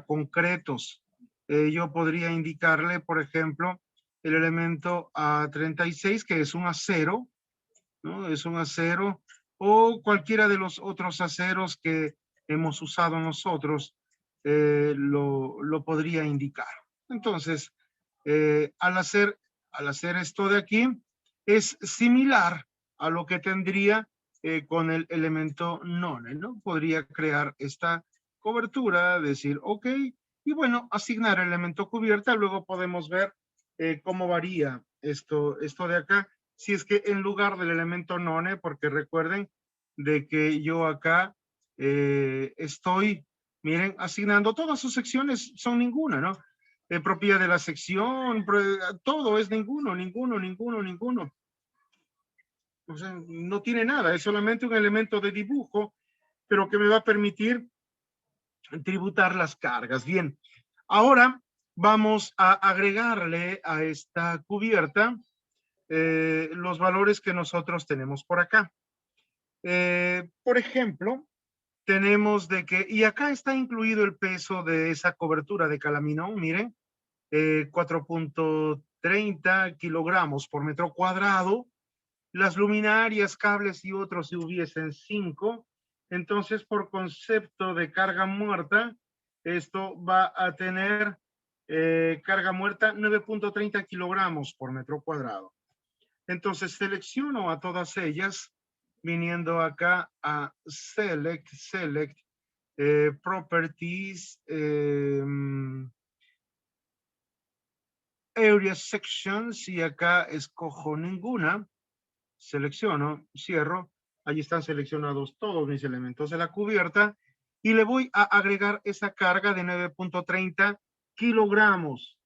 concretos. Yo podría indicarle, por ejemplo, el elemento A36, que es un acero, ¿no? Es un acero, o cualquiera de los otros aceros que hemos usado nosotros lo podría indicar. Entonces, al hacer esto de aquí, es similar a lo que tendría con el elemento none, ¿no? Podría crear esta cobertura, decir, ok, y bueno, asignar el elemento cubierta, luego podemos ver cómo varía esto de acá, si es que en lugar del elemento none, porque recuerden de que yo acá estoy, miren, asignando todas sus secciones, son ninguna, ¿no? Propiedad de la sección, todo es ninguno. O sea, no tiene nada, es solamente un elemento de dibujo, pero que me va a permitir tributar las cargas. Bien, ahora vamos a agregarle a esta cubierta los valores que nosotros tenemos por acá. Por ejemplo, tenemos de que, y acá está incluido el peso de esa cobertura de calaminón, miren, 4.30 kilogramos por metro cuadrado. Las luminarias, cables y otros si hubiesen 5. Entonces, por concepto de carga muerta, esto va a tener carga muerta 9.30 kilogramos por metro cuadrado. Entonces, selecciono a todas ellas, viniendo acá a Select, Properties, Area Sections, y acá escojo ninguna, selecciono, cierro, allí están seleccionados todos mis elementos de la cubierta, y le voy a agregar esa carga de 9.30 kilogramos.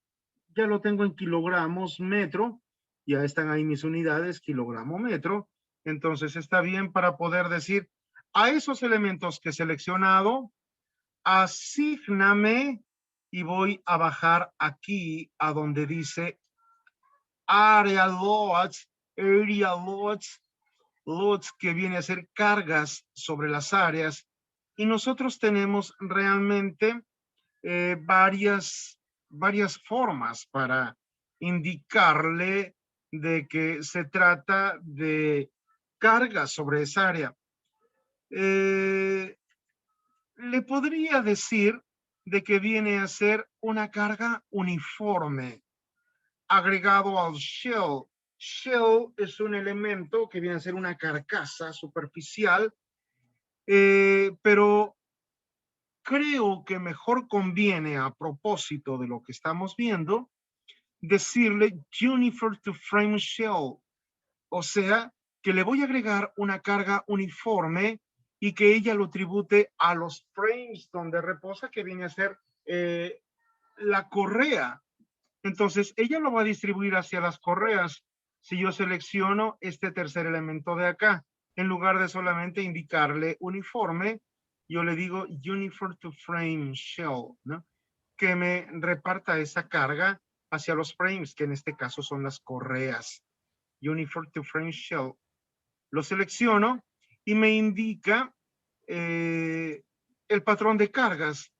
Ya lo tengo en kilogramos metro, ya están ahí mis unidades, kilogramo metro, entonces está bien para poder decir a esos elementos que he seleccionado, asígname, y voy a bajar aquí a donde dice area loads, loads que viene a ser cargas sobre las áreas, y nosotros tenemos realmente varias formas para indicarle de que se trata de cargas sobre esa área. Le podría decir de que viene a ser una carga uniforme agregado al shell. Shell es un elemento que viene a ser una carcasa superficial, pero creo que mejor conviene, a propósito de lo que estamos viendo, decirle uniform to frame shell, o sea, que le voy a agregar una carga uniforme y que ella lo tribute a los frames donde reposa, que viene a ser la correa. Entonces, ella lo va a distribuir hacia las correas. Si yo selecciono este tercer elemento de acá, en lugar de solamente indicarle uniforme, yo le digo uniform to frame shell, ¿no? Que me reparta esa carga hacia los frames, que en este caso son las correas. Uniform to frame shell. Lo selecciono y me indica el patrón de cargas.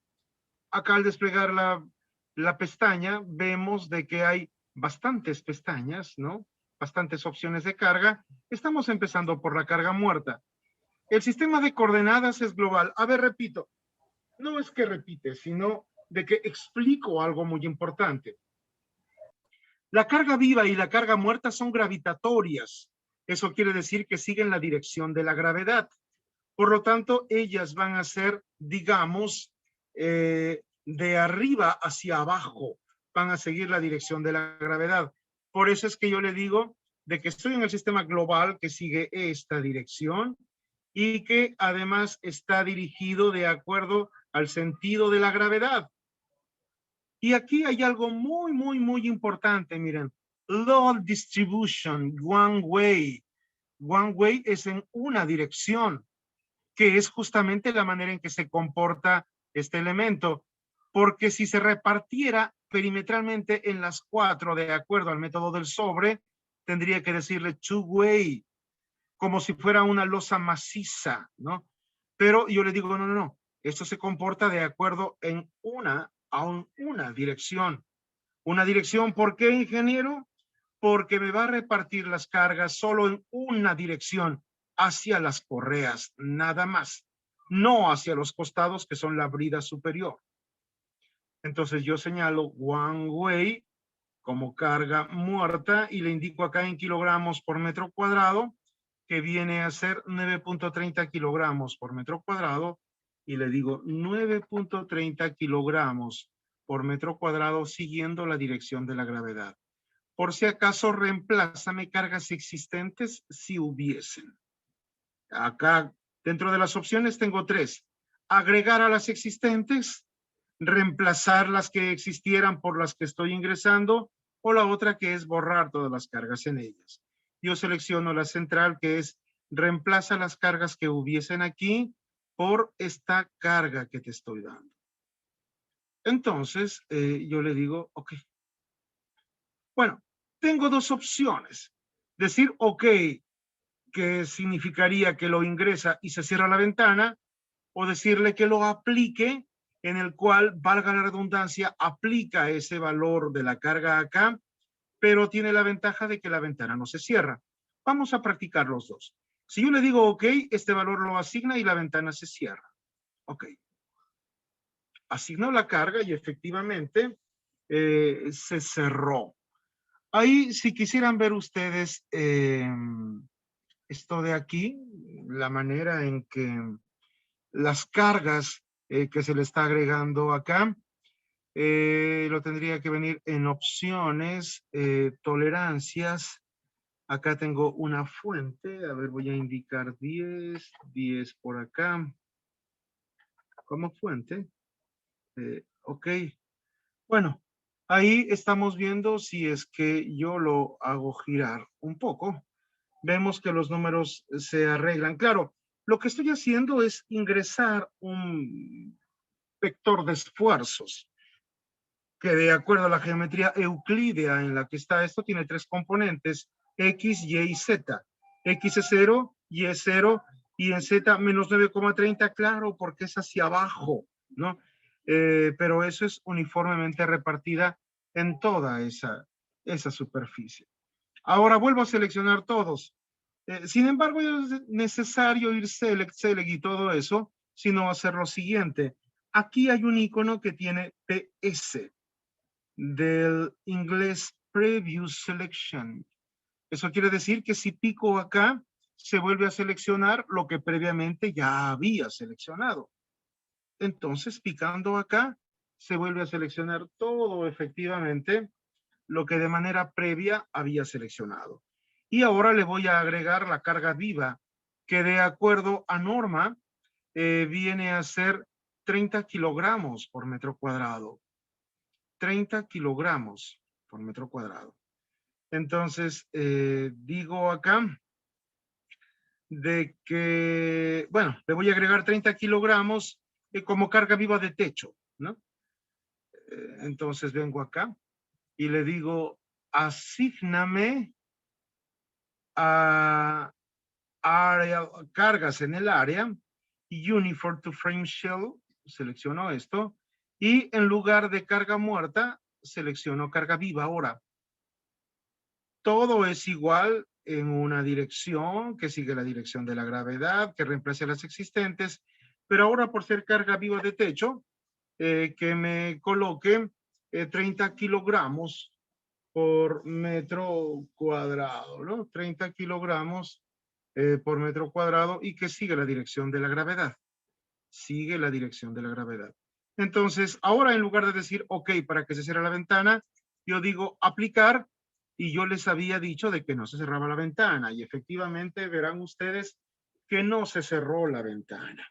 Acá al desplegar la pestaña, vemos de que hay bastantes pestañas, ¿no? Bastantes opciones de carga. Estamos empezando por la carga muerta. El sistema de coordenadas es global. A ver, repito. No es que repite, sino de que explico algo muy importante. La carga viva y la carga muerta son gravitatorias. Eso quiere decir que siguen la dirección de la gravedad. Por lo tanto, ellas van a ser, digamos, de arriba hacia abajo. Van a seguir la dirección de la gravedad. Por eso es que yo le digo de que estoy en el sistema global que sigue esta dirección y que además está dirigido de acuerdo al sentido de la gravedad. Y aquí hay algo muy, muy, muy importante, miren. Load distribution, one way. One way es en una dirección, que es justamente la manera en que se comporta este elemento. Porque si se repartiera perimetralmente en las cuatro de acuerdo al método del sobre, tendría que decirle two way, como si fuera una losa maciza, ¿no? Pero yo le digo, no, no, no. Esto se comporta de acuerdo en una dirección. Una dirección, ¿por qué, ingeniero? Porque me va a repartir las cargas solo en una dirección, hacia las correas, nada más. No hacia los costados, que son la brida superior. Entonces yo señalo one way como carga muerta y le indico acá en kilogramos por metro cuadrado, que viene a ser 9.30 kilogramos por metro cuadrado, y le digo 9.30 kilogramos por metro cuadrado siguiendo la dirección de la gravedad. Por si acaso, reemplázame cargas existentes si hubiesen. Acá, dentro de las opciones, tengo tres. Agregar a las existentes, reemplazar las que existieran por las que estoy ingresando, o la otra que es borrar todas las cargas en ellas. Yo selecciono la central, que es reemplaza las cargas que hubiesen aquí por esta carga que te estoy dando. Entonces, yo le digo, ok. Bueno, tengo dos opciones. Decir, ok, que significaría que lo ingresa y se cierra la ventana, o decirle que lo aplique, en el cual, valga la redundancia, aplica ese valor de la carga acá, pero tiene la ventaja de que la ventana no se cierra. Vamos a practicar los dos. Si yo le digo ok, este valor lo asigna y la ventana se cierra. Ok. Asignó la carga y efectivamente se cerró. Ahí, si quisieran ver ustedes esto de aquí, la manera en que las cargas que se le está agregando acá, lo tendría que venir en opciones, tolerancias. Acá tengo una fuente, a ver, voy a indicar 10 por acá, como fuente. Ok, bueno, ahí estamos viendo si es que yo lo hago girar un poco. Vemos que los números se arreglan. Claro, lo que estoy haciendo es ingresar un vector de esfuerzos que, de acuerdo a la geometría euclídea en la que está esto, tiene tres componentes, X, Y y Z. X es 0, Y es 0, y en Z menos 9,30, claro, porque es hacia abajo, ¿no? Pero eso es uniformemente repartida en toda esa superficie. Ahora vuelvo a seleccionar todos. Sin embargo, no es necesario ir select y todo eso, sino hacer lo siguiente. Aquí hay un icono que tiene PS, del inglés Previous Selection. Eso quiere decir que si pico acá, se vuelve a seleccionar lo que previamente ya había seleccionado. Entonces, picando acá, se vuelve a seleccionar todo efectivamente lo que de manera previa había seleccionado. Y ahora le voy a agregar la carga viva, que de acuerdo a norma viene a ser 30 kilogramos por metro cuadrado. 30 kilogramos por metro cuadrado. Entonces, digo acá de que, bueno, le voy a agregar 30 kilogramos como carga viva de techo, ¿no? Entonces vengo acá y le digo, asígname a área, cargas en el área, uniform to frame shell, selecciono esto, y en lugar de carga muerta, selecciono carga viva ahora. Todo es igual en una dirección que sigue la dirección de la gravedad, que reemplace las existentes, pero ahora por ser carga viva de techo, que me coloque 30 kilogramos por metro cuadrado, ¿no? 30 kilogramos por metro cuadrado y que sigue la dirección de la gravedad. Sigue la dirección de la gravedad. Entonces, ahora en lugar de decir, ok, para que se cierre la ventana, yo digo aplicar y yo les había dicho de que no se cerraba la ventana y efectivamente verán ustedes que no se cerró la ventana.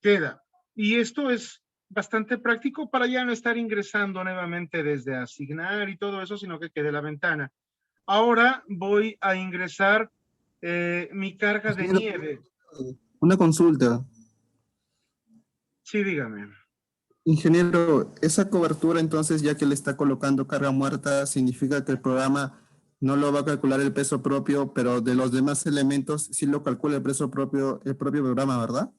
Queda. Y esto es bastante práctico para ya no estar ingresando nuevamente desde asignar y todo eso, sino que quede la ventana. Ahora voy a ingresar mi carga de nieve. Una consulta. Sí, dígame. Ingeniero, esa cobertura entonces, ya que le está colocando carga muerta, significa que el programa no lo va a calcular el peso propio, pero de los demás elementos sí lo calcula el propio programa, ¿verdad?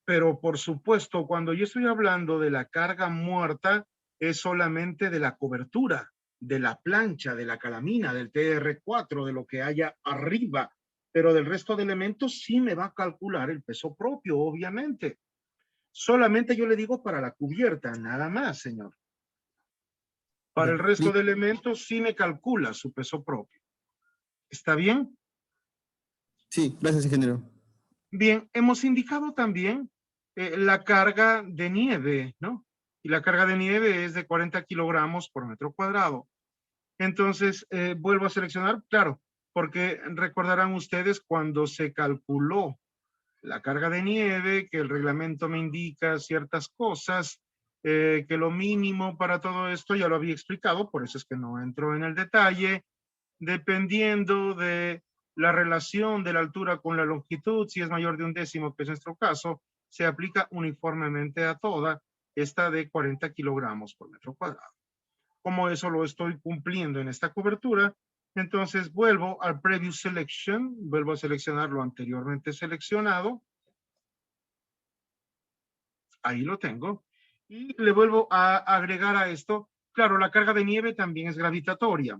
Pero por supuesto, cuando yo estoy hablando de la carga muerta, es solamente de la cobertura, de la plancha, de la calamina, del TR4, de lo que haya arriba. Pero del resto de elementos sí me va a calcular el peso propio, obviamente. Solamente yo le digo para la cubierta, nada más, señor. Para el resto de elementos sí me calcula su peso propio. ¿Está bien? Sí, gracias, ingeniero. Bien, hemos indicado también la carga de nieve, ¿no? Y la carga de nieve es de 40 kilogramos por metro cuadrado. Entonces, vuelvo a seleccionar, claro, porque recordarán ustedes cuando se calculó la carga de nieve, que el reglamento me indica ciertas cosas, que lo mínimo para todo esto ya lo había explicado, por eso es que no entro en el detalle, dependiendo de la relación de la altura con la longitud, si es mayor de 1/10, que es nuestro caso, se aplica uniformemente a toda, esta de 40 kilogramos por metro cuadrado. Como eso lo estoy cumpliendo en esta cobertura, entonces vuelvo al Preview Selection, vuelvo a seleccionar lo anteriormente seleccionado. Ahí lo tengo. Y le vuelvo a agregar a esto, claro, la carga de nieve también es gravitatoria.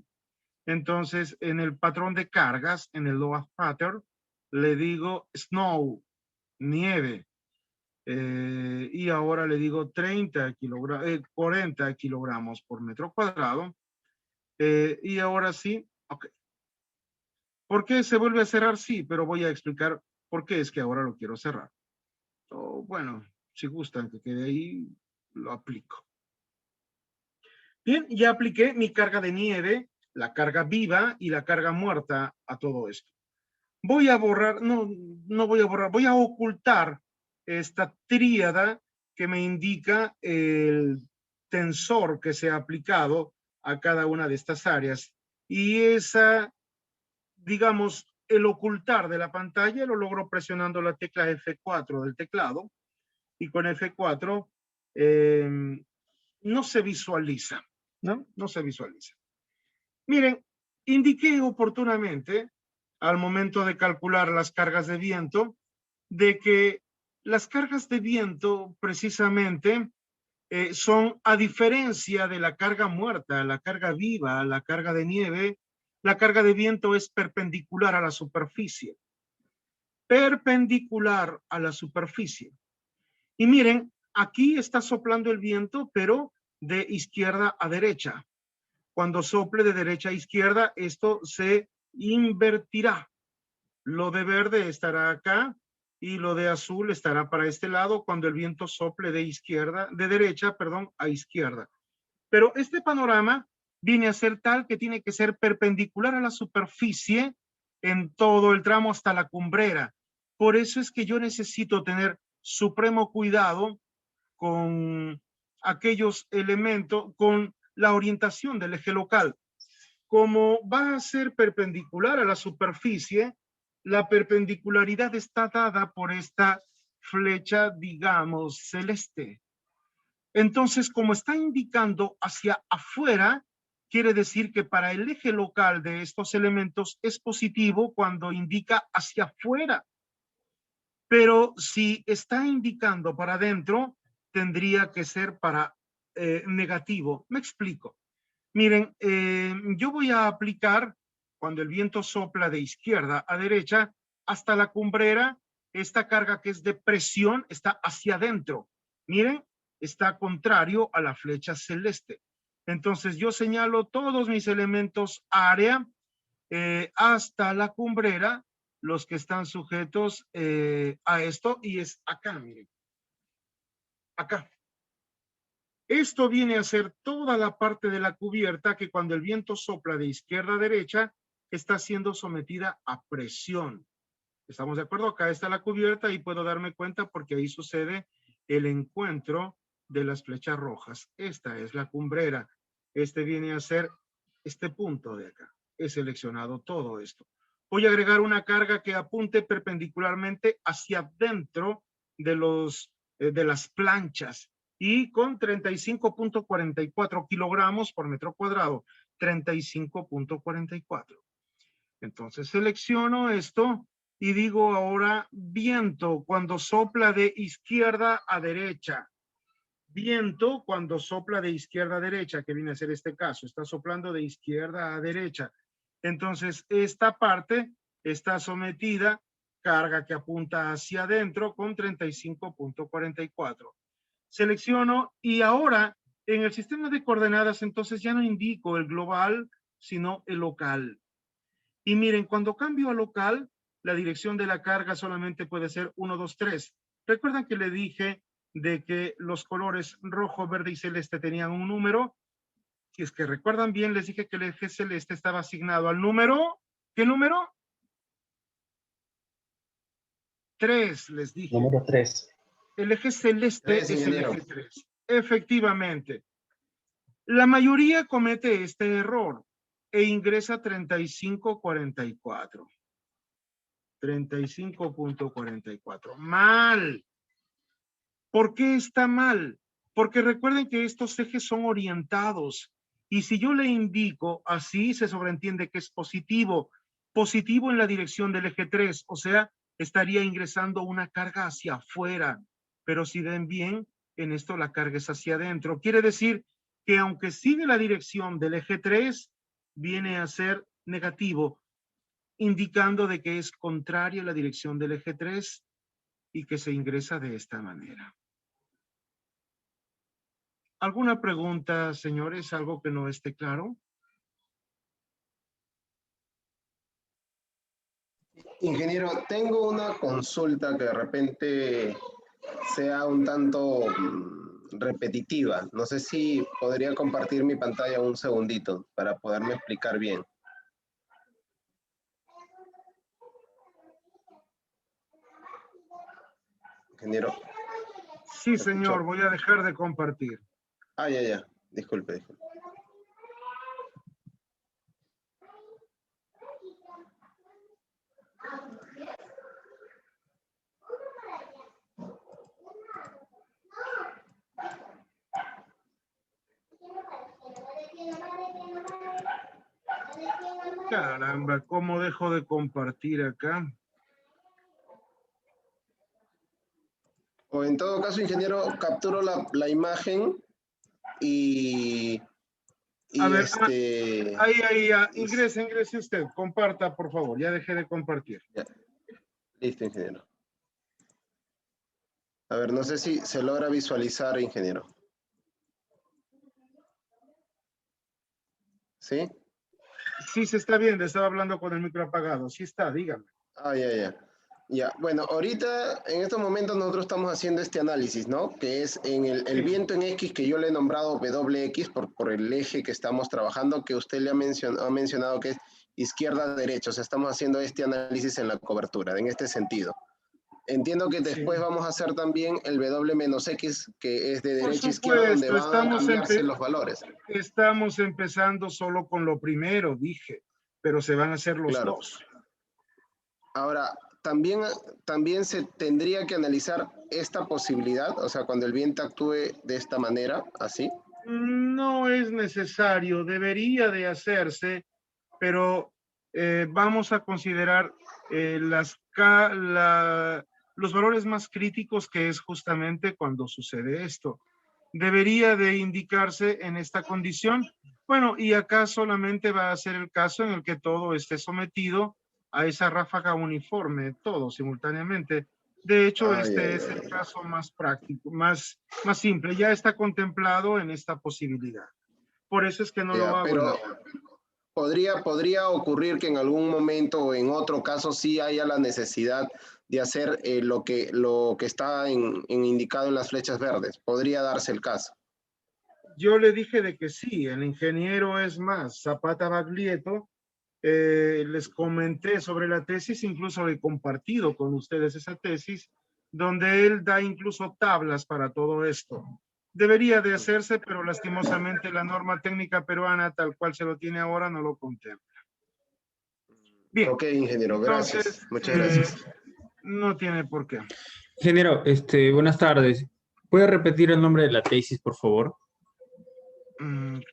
Entonces, en el patrón de cargas, en el Load Pattern, le digo Snow, nieve. Y ahora le digo 40 kilogramos por metro cuadrado. Y ahora sí, ok. ¿Por qué se vuelve a cerrar? Sí, pero voy a explicar por qué es que ahora lo quiero cerrar. Bueno, si gustan que quede ahí, lo aplico. Bien, ya apliqué mi carga de nieve, la carga viva y la carga muerta a todo esto. Voy a borrar, no voy a borrar, voy a ocultar esta tríada que me indica el tensor que se ha aplicado a cada una de estas áreas. Y esa, digamos, el ocultar de la pantalla lo logro presionando la tecla F4 del teclado. Y con F4 no se visualiza, ¿no? No se visualiza. Miren, indiqué oportunamente al momento de calcular las cargas de viento de que las cargas de viento precisamente son, a diferencia de la carga muerta, la carga viva, la carga de nieve, la carga de viento es perpendicular a la superficie. Perpendicular a la superficie. Y miren, aquí está soplando el viento, pero de izquierda a derecha. Cuando sople de derecha a izquierda, esto se invertirá. Lo de verde estará acá y lo de azul estará para este lado cuando el viento sople de derecha, perdón, a izquierda. Pero este panorama viene a ser tal que tiene que ser perpendicular a la superficie en todo el tramo hasta la cumbrera. Por eso es que yo necesito tener supremo cuidado con aquellos elementos con la orientación del eje local. Como va a ser perpendicular a la superficie, la perpendicularidad está dada por esta flecha, digamos, celeste. Entonces, como está indicando hacia afuera, quiere decir que para el eje local de estos elementos es positivo cuando indica hacia afuera. Pero si está indicando para adentro, tendría que ser para negativo. Me explico. Miren, yo voy a aplicar, cuando el viento sopla de izquierda a derecha, hasta la cumbrera, esta carga que es de presión está hacia adentro. Miren, está contrario a la flecha celeste. Entonces yo señalo todos mis elementos área hasta la cumbrera, los que están sujetos a esto, y es acá, miren. Acá. Esto viene a ser toda la parte de la cubierta que cuando el viento sopla de izquierda a derecha está siendo sometida a presión. ¿Estamos de acuerdo? Acá está la cubierta y puedo darme cuenta porque ahí sucede el encuentro de las flechas rojas. Esta es la cumbrera. Este viene a ser este punto de acá. He seleccionado todo esto. Voy a agregar una carga que apunte perpendicularmente hacia adentro de las planchas y con 35.44 kilogramos por metro cuadrado. 35.44. Entonces selecciono esto y digo ahora viento cuando sopla de izquierda a derecha. Viento cuando sopla de izquierda a derecha, que viene a ser este caso, está soplando de izquierda a derecha. Entonces esta parte está sometida, carga que apunta hacia adentro con 35.44. Selecciono y ahora en el sistema de coordenadas entonces ya no indico el global, sino el local. Y miren, cuando cambio a local, la dirección de la carga solamente puede ser 1, 2, 3. ¿Recuerdan que le dije de que los colores rojo, verde y celeste tenían un número? Si es que recuerdan bien, les dije que el eje celeste estaba asignado al número. ¿Qué número? 3, les dije. Número 3. El eje celeste es el ingeniero. eje 3. Efectivamente. La mayoría comete este error e ingresa 35.44. 35.44. Mal. ¿Por qué está mal? Porque recuerden que estos ejes son orientados. Y si yo le indico así, se sobreentiende que es positivo. Positivo en la dirección del eje 3. O sea, estaría ingresando una carga hacia afuera. Pero si ven bien, en esto la carga es hacia adentro. Quiere decir que aunque sigue la dirección del eje 3, viene a ser negativo, indicando de que es contrario a la dirección del eje 3 y que se ingresa de esta manera. ¿Alguna pregunta, señores? ¿Algo que no esté claro? Ingeniero, tengo una consulta que de repente sea un tanto repetitiva. No sé si podría compartir mi pantalla un segundito para poderme explicar bien. Ingeniero. Sí, señor, voy a dejar de compartir. Ah, ya. Disculpe. Caramba, ¿cómo dejo de compartir acá? O en todo caso, ingeniero, capturo la imagen y a ver, ahí, ingrese usted, comparta, por favor, ya dejé de compartir. Ya. Listo, ingeniero. A ver, no sé si se logra visualizar, ingeniero. ¿Sí? Sí, se está viendo, estaba hablando con el micro apagado. Sí está, dígame. Ah, ya. Ya, bueno, ahorita, en estos momentos nosotros estamos haciendo este análisis, ¿no? Que es en el viento en X, que yo le he nombrado WX por el eje que estamos trabajando, que usted le ha mencionado que es izquierda-derecha. O sea, estamos haciendo este análisis en la cobertura, en este sentido. Entiendo que Sí. después vamos a hacer también el W menos X, que es de Por derecha a izquierda, donde supuesto, van a cambiarse los valores. estamos empezando solo con lo primero, dije, pero se van a hacer los Claro. dos. Ahora, también se tendría que analizar esta posibilidad, o sea, cuando el viento actúe de esta manera, así. No es necesario, debería de hacerse, pero vamos a considerar los valores más críticos, que es justamente cuando sucede esto. Debería de indicarse en esta condición. Bueno, y acá solamente va a ser el caso en el que todo esté sometido a esa ráfaga uniforme, todo simultáneamente. De hecho, este es el caso más práctico, más simple. Ya está contemplado en esta posibilidad. Por eso es que no lo hago. Pero podría ocurrir que en algún momento o en otro caso sí haya la necesidad de hacer lo que está indicado en las flechas verdes. Podría darse el caso. Yo le dije de que sí, el ingeniero es más, Zapata Baglietto, les comenté sobre la tesis, incluso he compartido con ustedes esa tesis, donde él da incluso tablas para todo esto. Debería de hacerse, pero lastimosamente la norma técnica peruana, tal cual se lo tiene ahora, no lo contempla. Bien. Ok, ingeniero, gracias. Entonces, Muchas gracias. No tiene por qué. Ingeniero, buenas tardes. ¿Puede repetir el nombre de la tesis, por favor?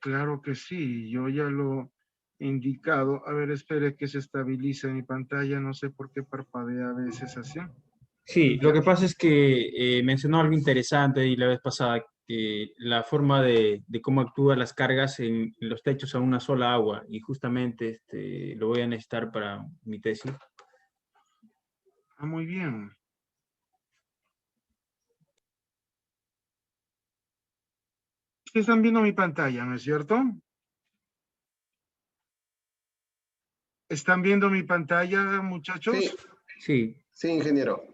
Claro que sí, yo ya lo he indicado. A ver, espere que se estabilice mi pantalla. No sé por qué parpadea a veces así. Sí, lo que pasa es que mencionó algo interesante y la vez pasada, que la forma de cómo actúan las cargas en los techos a una sola agua, y justamente lo voy a necesitar para mi tesis. Ah, muy bien. Están viendo mi pantalla, ¿no es cierto? ¿Están viendo mi pantalla, muchachos? Sí, Sí. sí, ingeniero.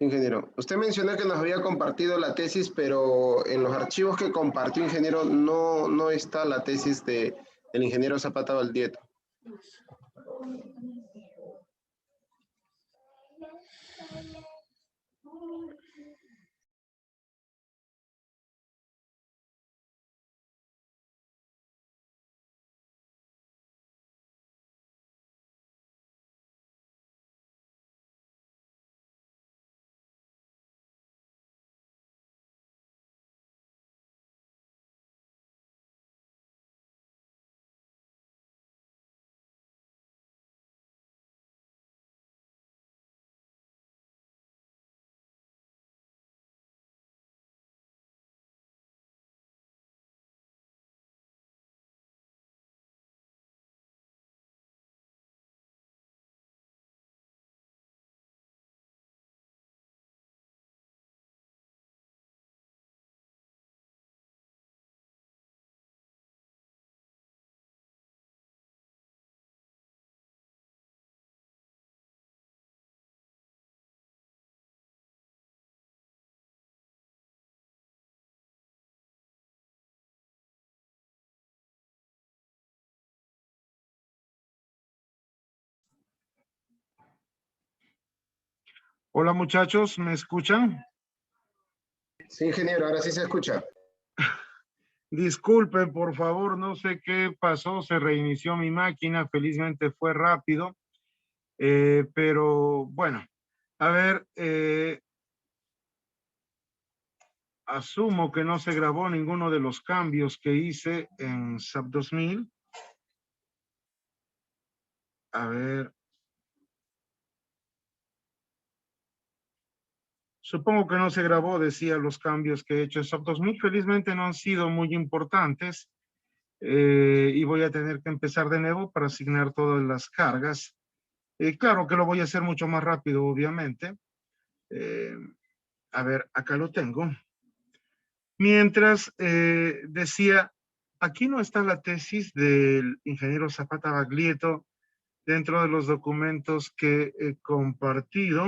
Ingeniero, usted mencionó que nos había compartido la tesis, pero en los archivos que compartió, ingeniero, no está la tesis del ingeniero Zapata Baglietto. Hola, muchachos, ¿me escuchan? Sí, ingeniero, ahora sí se escucha. Disculpen, por favor, no sé qué pasó, se reinició mi máquina, felizmente fue rápido, pero bueno, a ver, asumo que no se grabó ninguno de los cambios que hice en SAP 2000. A ver. Supongo que no se grabó, decía, los cambios que he hecho en SAP 2000. Felizmente no han sido muy importantes y voy a tener que empezar de nuevo para asignar todas las cargas. Claro que lo voy a hacer mucho más rápido, obviamente. A ver, acá lo tengo. Mientras decía, aquí no está la tesis del ingeniero Zapata Baglietto dentro de los documentos que he compartido.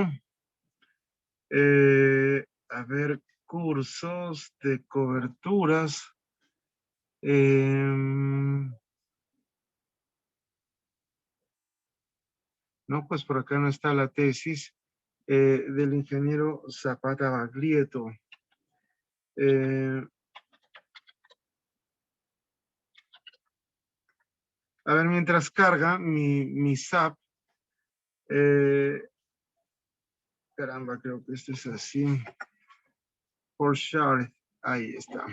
A ver, cursos de coberturas. No, pues por acá no está la tesis. del ingeniero Zapata Baglietto. A ver, mientras carga mi SAP, caramba, creo que este es así. For share, ahí está.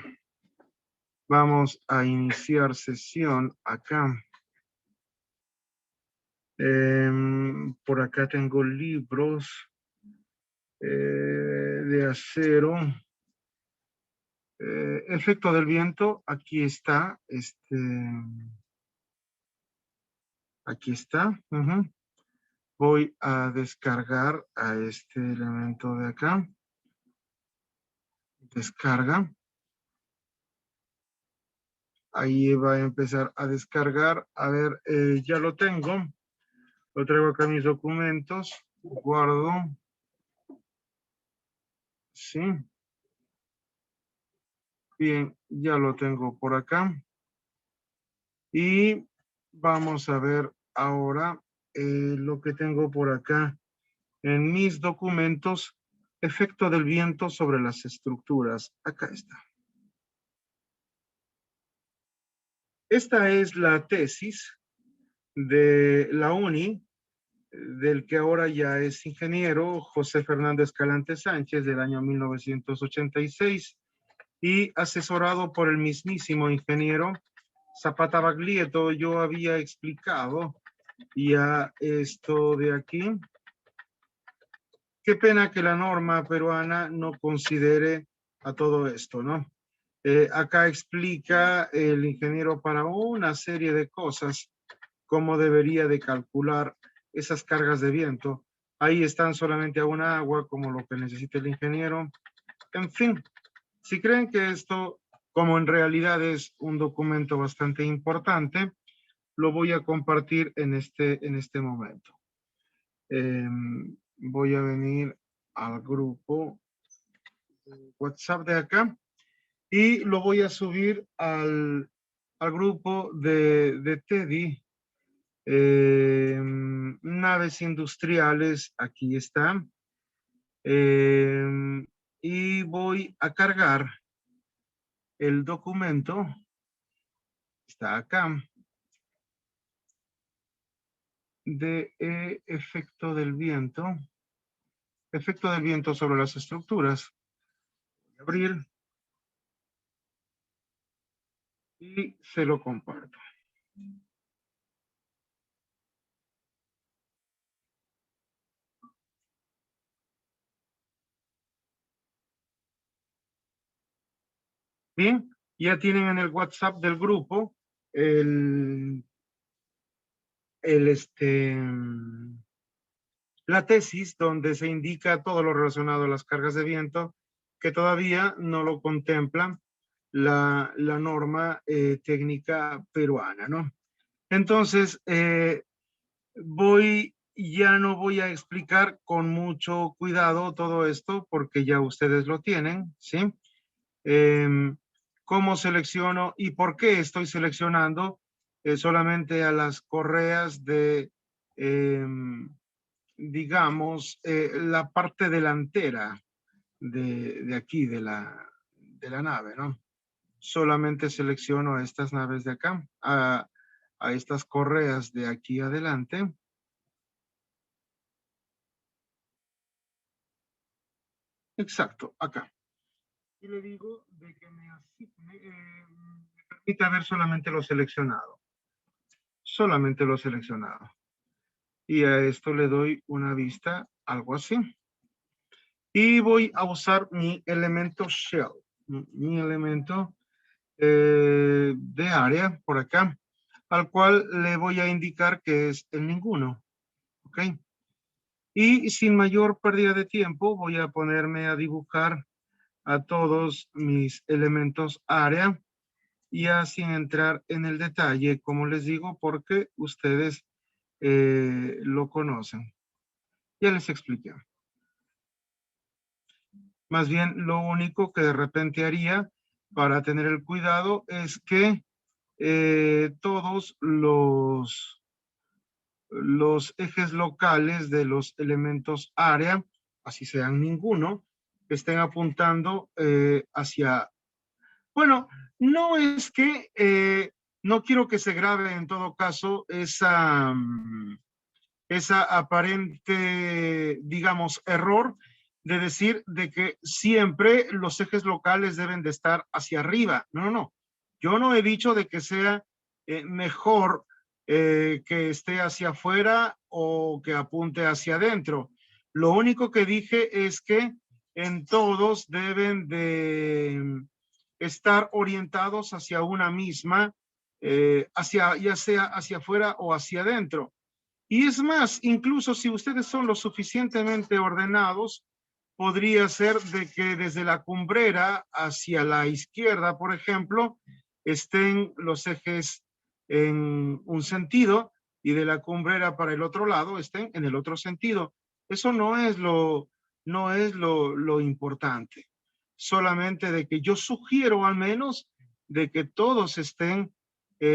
Vamos a iniciar sesión acá. Por acá tengo libros de acero. Efecto del viento, aquí está. Aquí está. Voy a descargar a este elemento de acá. Descarga. Ahí va a empezar a descargar. A ver, ya lo tengo. Lo traigo acá mis documentos. Guardo. Sí. Bien, ya lo tengo por acá. Y vamos a ver ahora lo que tengo por acá en mis documentos. Efecto del viento sobre las estructuras. Acá está. Esta es la tesis de la UNI, del que ahora ya es ingeniero, José Fernández Calante Sánchez, del año 1986, y asesorado por el mismísimo ingeniero Zapata Baglietto. Yo había explicado ya esto de aquí. Qué pena que la norma peruana no considere a todo esto, ¿no? Acá explica el ingeniero para una serie de cosas cómo debería de calcular esas cargas de viento. Ahí están solamente a una agua, como lo que necesita el ingeniero. En fin, si creen que esto, como en realidad es un documento bastante importante, lo voy a compartir en este momento. Voy a venir al grupo WhatsApp de acá y lo voy a subir al grupo de Teddy. Naves industriales, aquí está. Y voy a cargar el documento. Está acá. De efecto del viento. Efecto del viento sobre las estructuras. Voy a abrir. Y se lo comparto. Bien, ya tienen en el WhatsApp del grupo la tesis donde se indica todo lo relacionado a las cargas de viento, que todavía no lo contempla la norma técnica peruana, ¿no? Entonces, ya no voy a explicar con mucho cuidado todo esto porque ya ustedes lo tienen, ¿sí? Cómo selecciono y por qué estoy seleccionando solamente a las correas de, digamos, la parte delantera de aquí, de la nave, ¿no? Solamente selecciono a estas naves de acá, a estas correas de aquí adelante. Exacto, acá. Y le digo de que me permita ver solamente lo seleccionado. Solamente lo seleccionado. Y a esto le doy una vista, algo así. Y voy a usar mi elemento shell, mi elemento de área por acá, al cual le voy a indicar que es el ninguno. ¿Ok? Y sin mayor pérdida de tiempo voy a ponerme a dibujar a todos mis elementos área, ya sin entrar en el detalle, como les digo, porque ustedes lo conocen. Ya les expliqué. Más bien, lo único que de repente haría para tener el cuidado es que todos los ejes locales de los elementos área así sean ninguno, estén apuntando hacia... Bueno, no es que no quiero que se grabe en todo caso esa aparente, digamos, error de decir de que siempre los ejes locales deben de estar hacia arriba. No, no, no. Yo no he dicho de que sea mejor que esté hacia afuera o que apunte hacia adentro. Lo único que dije es que en todos deben de estar orientados hacia una misma, ya sea hacia afuera o hacia adentro. Y es más, incluso si ustedes son lo suficientemente ordenados, podría ser de que desde la cumbrera hacia la izquierda, por ejemplo, estén los ejes en un sentido y de la cumbrera para el otro lado estén en el otro sentido. Eso no es lo importante. Solamente de que yo sugiero al menos de que todos estén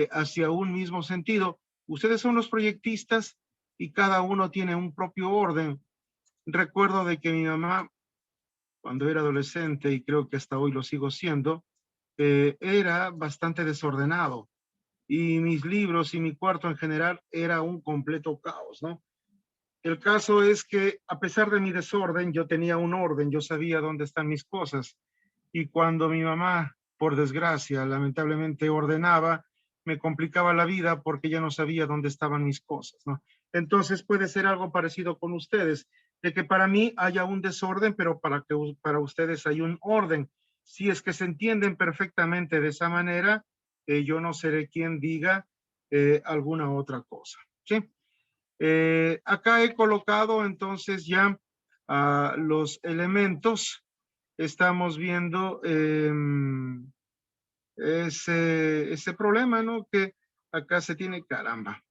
hacia un mismo sentido. Ustedes son los proyectistas y cada uno tiene un propio orden. Recuerdo de que mi mamá, cuando era adolescente, y creo que hasta hoy lo sigo siendo, era bastante desordenado. Y mis libros y mi cuarto en general era un completo caos, ¿no? El caso es que a pesar de mi desorden, yo tenía un orden, yo sabía dónde están mis cosas. Y cuando mi mamá, por desgracia, lamentablemente ordenaba, me complicaba la vida porque ya no sabía dónde estaban mis cosas, ¿no? Entonces puede ser algo parecido con ustedes, de que para mí haya un desorden, pero para ustedes hay un orden. Si es que se entienden perfectamente de esa manera, yo no seré quien diga alguna otra cosa, ¿sí? Acá he colocado entonces ya los elementos. Estamos viendo ese problema, ¿no? Que acá se tiene, caramba.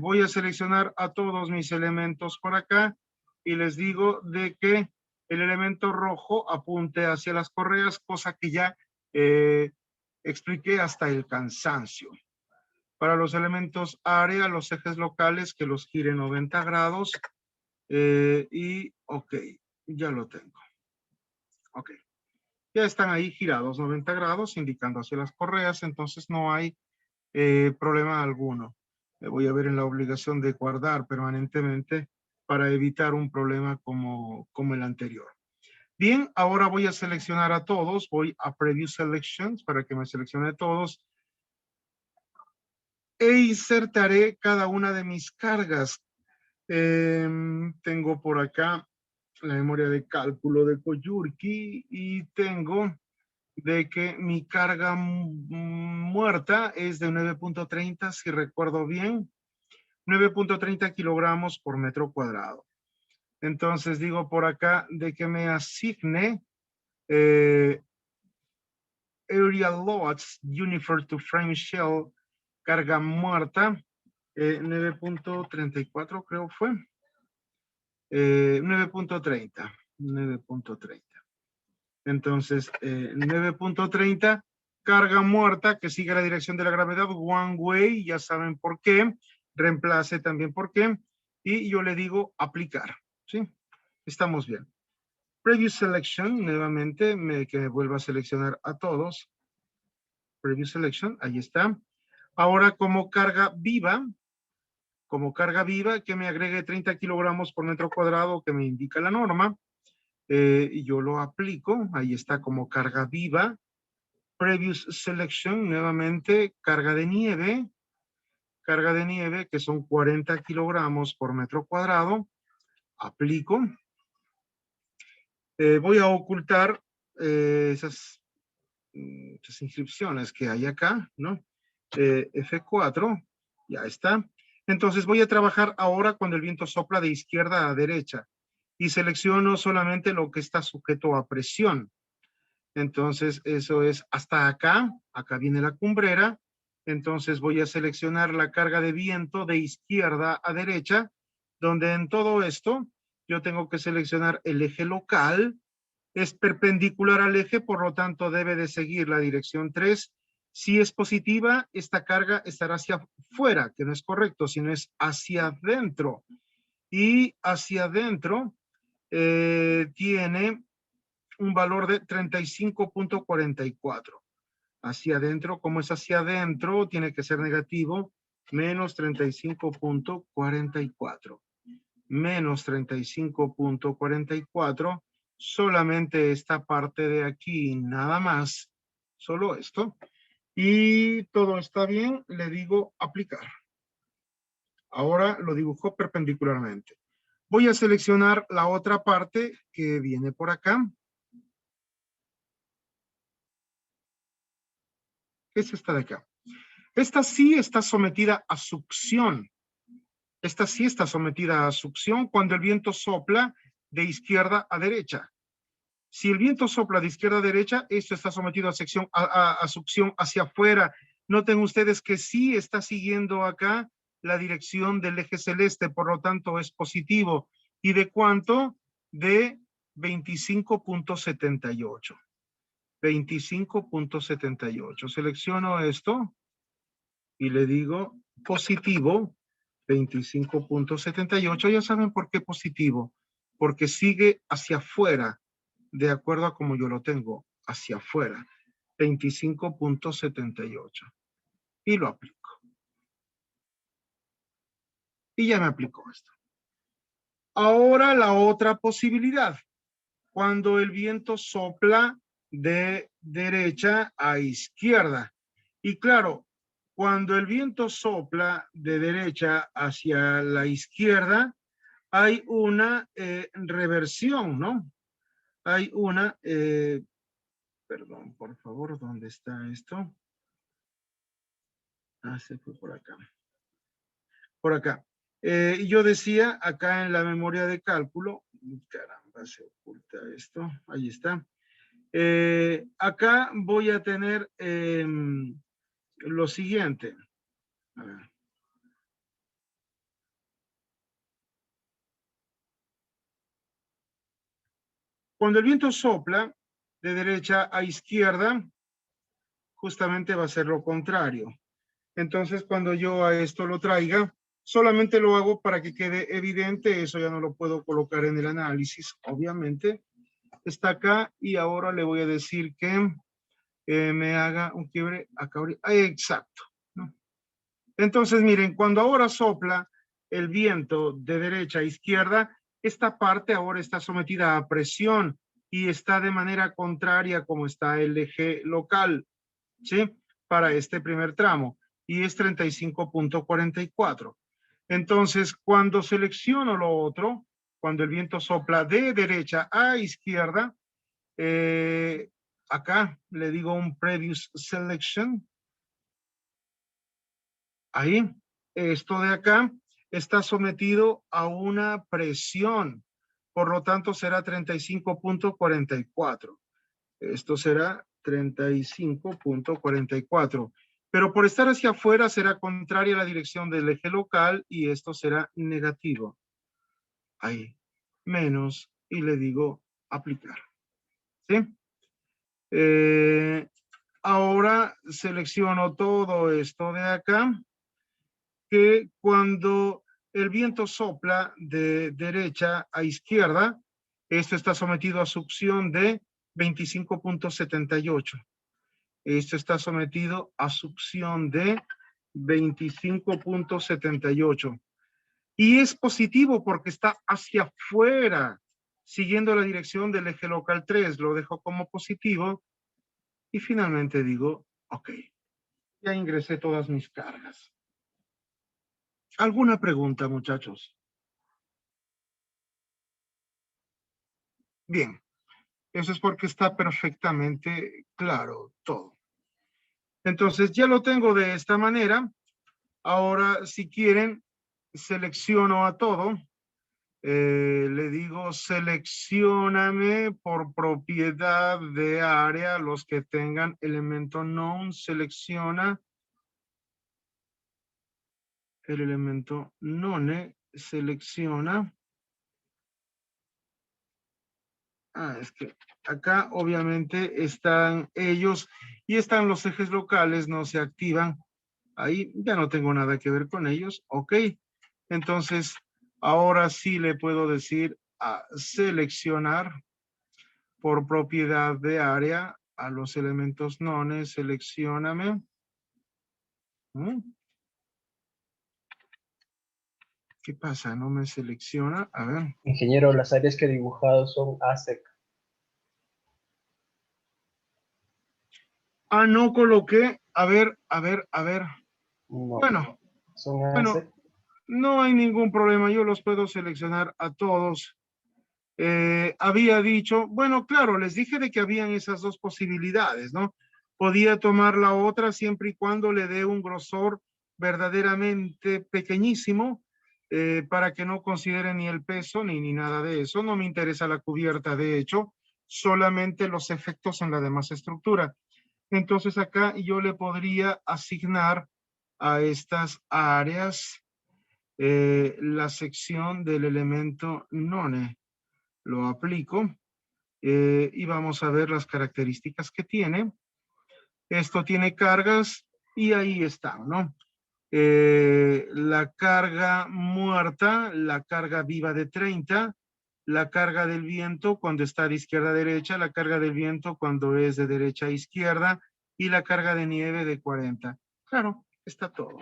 Voy a seleccionar a todos mis elementos por acá y les digo de que el elemento rojo apunte hacia las correas, cosa que ya expliqué hasta el cansancio. Para los elementos área, los ejes locales que los gire 90 grados y ok, ya lo tengo. Ok. Ya están ahí girados 90 grados, indicando hacia las correas, entonces no hay problema alguno. Me voy a ver en la obligación de guardar permanentemente para evitar un problema como el anterior. Bien, ahora voy a seleccionar a todos, voy a Preview Selections para que me seleccione todos e insertaré cada una de mis cargas. Tengo por acá la memoria de cálculo de Coyurki y tengo de que mi carga muerta es de 9.30, si recuerdo bien, 9.30 kilogramos por metro cuadrado. Entonces digo por acá de que me asigne Area Loads Uniform to Frame Shell, carga muerta, 9.34 creo fue, 9.30. Entonces, 9.30, carga muerta que sigue la dirección de la gravedad, one way, ya saben por qué, reemplace también por qué, y yo le digo aplicar, ¿sí? Estamos bien. Preview Selection, nuevamente, que me vuelva a seleccionar a todos. Preview Selection, ahí está. Ahora como carga viva, que me agregue 30 kilogramos por metro cuadrado que me indica la norma, y yo lo aplico, ahí está como carga viva. Previous Selection, nuevamente, carga de nieve, que son 40 kilogramos por metro cuadrado, aplico. Voy a ocultar esas inscripciones que hay acá, ¿no? F4, ya está. Entonces voy a trabajar ahora cuando el viento sopla de izquierda a derecha y selecciono solamente lo que está sujeto a presión. Entonces eso es hasta acá, acá viene la cumbrera. Entonces voy a seleccionar la carga de viento de izquierda a derecha, donde en todo esto yo tengo que seleccionar el eje local. Es perpendicular al eje, por lo tanto debe de seguir la dirección 3. Si es positiva, esta carga estará hacia afuera, que no es correcto, sino es hacia adentro. Y hacia adentro tiene un valor de 35.44. Hacia adentro, como es hacia adentro, tiene que ser negativo, menos 35.44. Menos 35.44, solamente esta parte de aquí, nada más, solo esto. Y todo está bien, le digo aplicar. Ahora lo dibujo perpendicularmente. Voy a seleccionar la otra parte que viene por acá. Es esta de acá. Esta sí está sometida a succión. Esta sí está sometida a succión cuando el viento sopla de izquierda a derecha. Si el viento sopla de izquierda a derecha, esto está sometido a succión hacia afuera. Noten ustedes que sí está siguiendo acá la dirección del eje celeste, por lo tanto es positivo. ¿Y de cuánto? De 25.78. 25.78. Selecciono esto y le digo positivo 25.78. Ya saben por qué positivo. Porque sigue hacia afuera, de acuerdo a como yo lo tengo, hacia afuera. 25.78. Y lo aplico. Y ya me aplicó esto. Ahora la otra posibilidad. Cuando el viento sopla de derecha a izquierda. Y claro, cuando el viento sopla de derecha hacia la izquierda, hay una reversión, ¿no? Hay una, perdón, por favor, ¿dónde está esto? Ah, se fue por acá. Por acá. Yo decía, acá en la memoria de cálculo, caramba, se oculta esto, ahí está. Acá voy a tener lo siguiente. A ver. Cuando el viento sopla de derecha a izquierda, justamente va a ser lo contrario. Entonces, cuando yo a esto lo traiga, solamente lo hago para que quede evidente. Eso ya no lo puedo colocar en el análisis, obviamente. Está acá y ahora le voy a decir que me haga un quiebre acá. Exacto, ¿no? Entonces, miren, cuando ahora sopla el viento de derecha a izquierda, esta parte ahora está sometida a presión y está de manera contraria como está el eje local, ¿sí? Para este primer tramo, y es 35.44. Entonces, cuando selecciono lo otro, cuando el viento sopla de derecha a izquierda, acá le digo un previous selection. Ahí, esto de acá está sometido a una presión, por lo tanto será 35.44. Esto será 35.44. Pero por estar hacia afuera será contraria a la dirección del eje local y esto será negativo. Ahí, menos, y le digo aplicar. ¿Sí? Ahora selecciono todo esto de acá, que cuando el viento sopla de derecha a izquierda, esto está sometido a succión de 25.78. Esto está sometido a succión de 25.78. Y es positivo porque está hacia afuera, siguiendo la dirección del eje local 3. Lo dejo como positivo. Y finalmente digo, ok, ya ingresé todas mis cargas. ¿Alguna pregunta, muchachos? Bien, eso es porque está perfectamente claro todo. Entonces, ya lo tengo de esta manera. Ahora, si quieren, selecciono a todo. Le digo, seleccióname por propiedad de área los que tengan elemento known. Selecciona el elemento none. Selecciona. Es que acá obviamente están ellos y están los ejes locales, no se activan. Ahí ya no tengo nada que ver con ellos. Ok. Entonces, ahora sí le puedo decir a seleccionar por propiedad de área a los elementos nones. Seleccióname. ¿Qué pasa? No me selecciona. A ver. Ingeniero, las áreas que he dibujado son ASEC. Ah, no coloqué. A ver. No, Bueno, son ASEC. no hay ningún problema. Yo los puedo seleccionar a todos. Había dicho, bueno, claro, les dije de que habían esas dos posibilidades, ¿no? Podía tomar la otra siempre y cuando le dé un grosor verdaderamente pequeñísimo para que no considere ni el peso ni nada de eso. No me interesa la cubierta, de hecho, solamente los efectos en la demás estructura. Entonces acá yo le podría asignar a estas áreas la sección del elemento none. Lo aplico y vamos a ver las características que tiene. Esto tiene cargas y ahí está, ¿no? La carga muerta, la carga viva de 30, la carga del viento cuando está de izquierda a derecha, la carga del viento cuando es de derecha a izquierda y la carga de nieve de 40. Claro, está todo.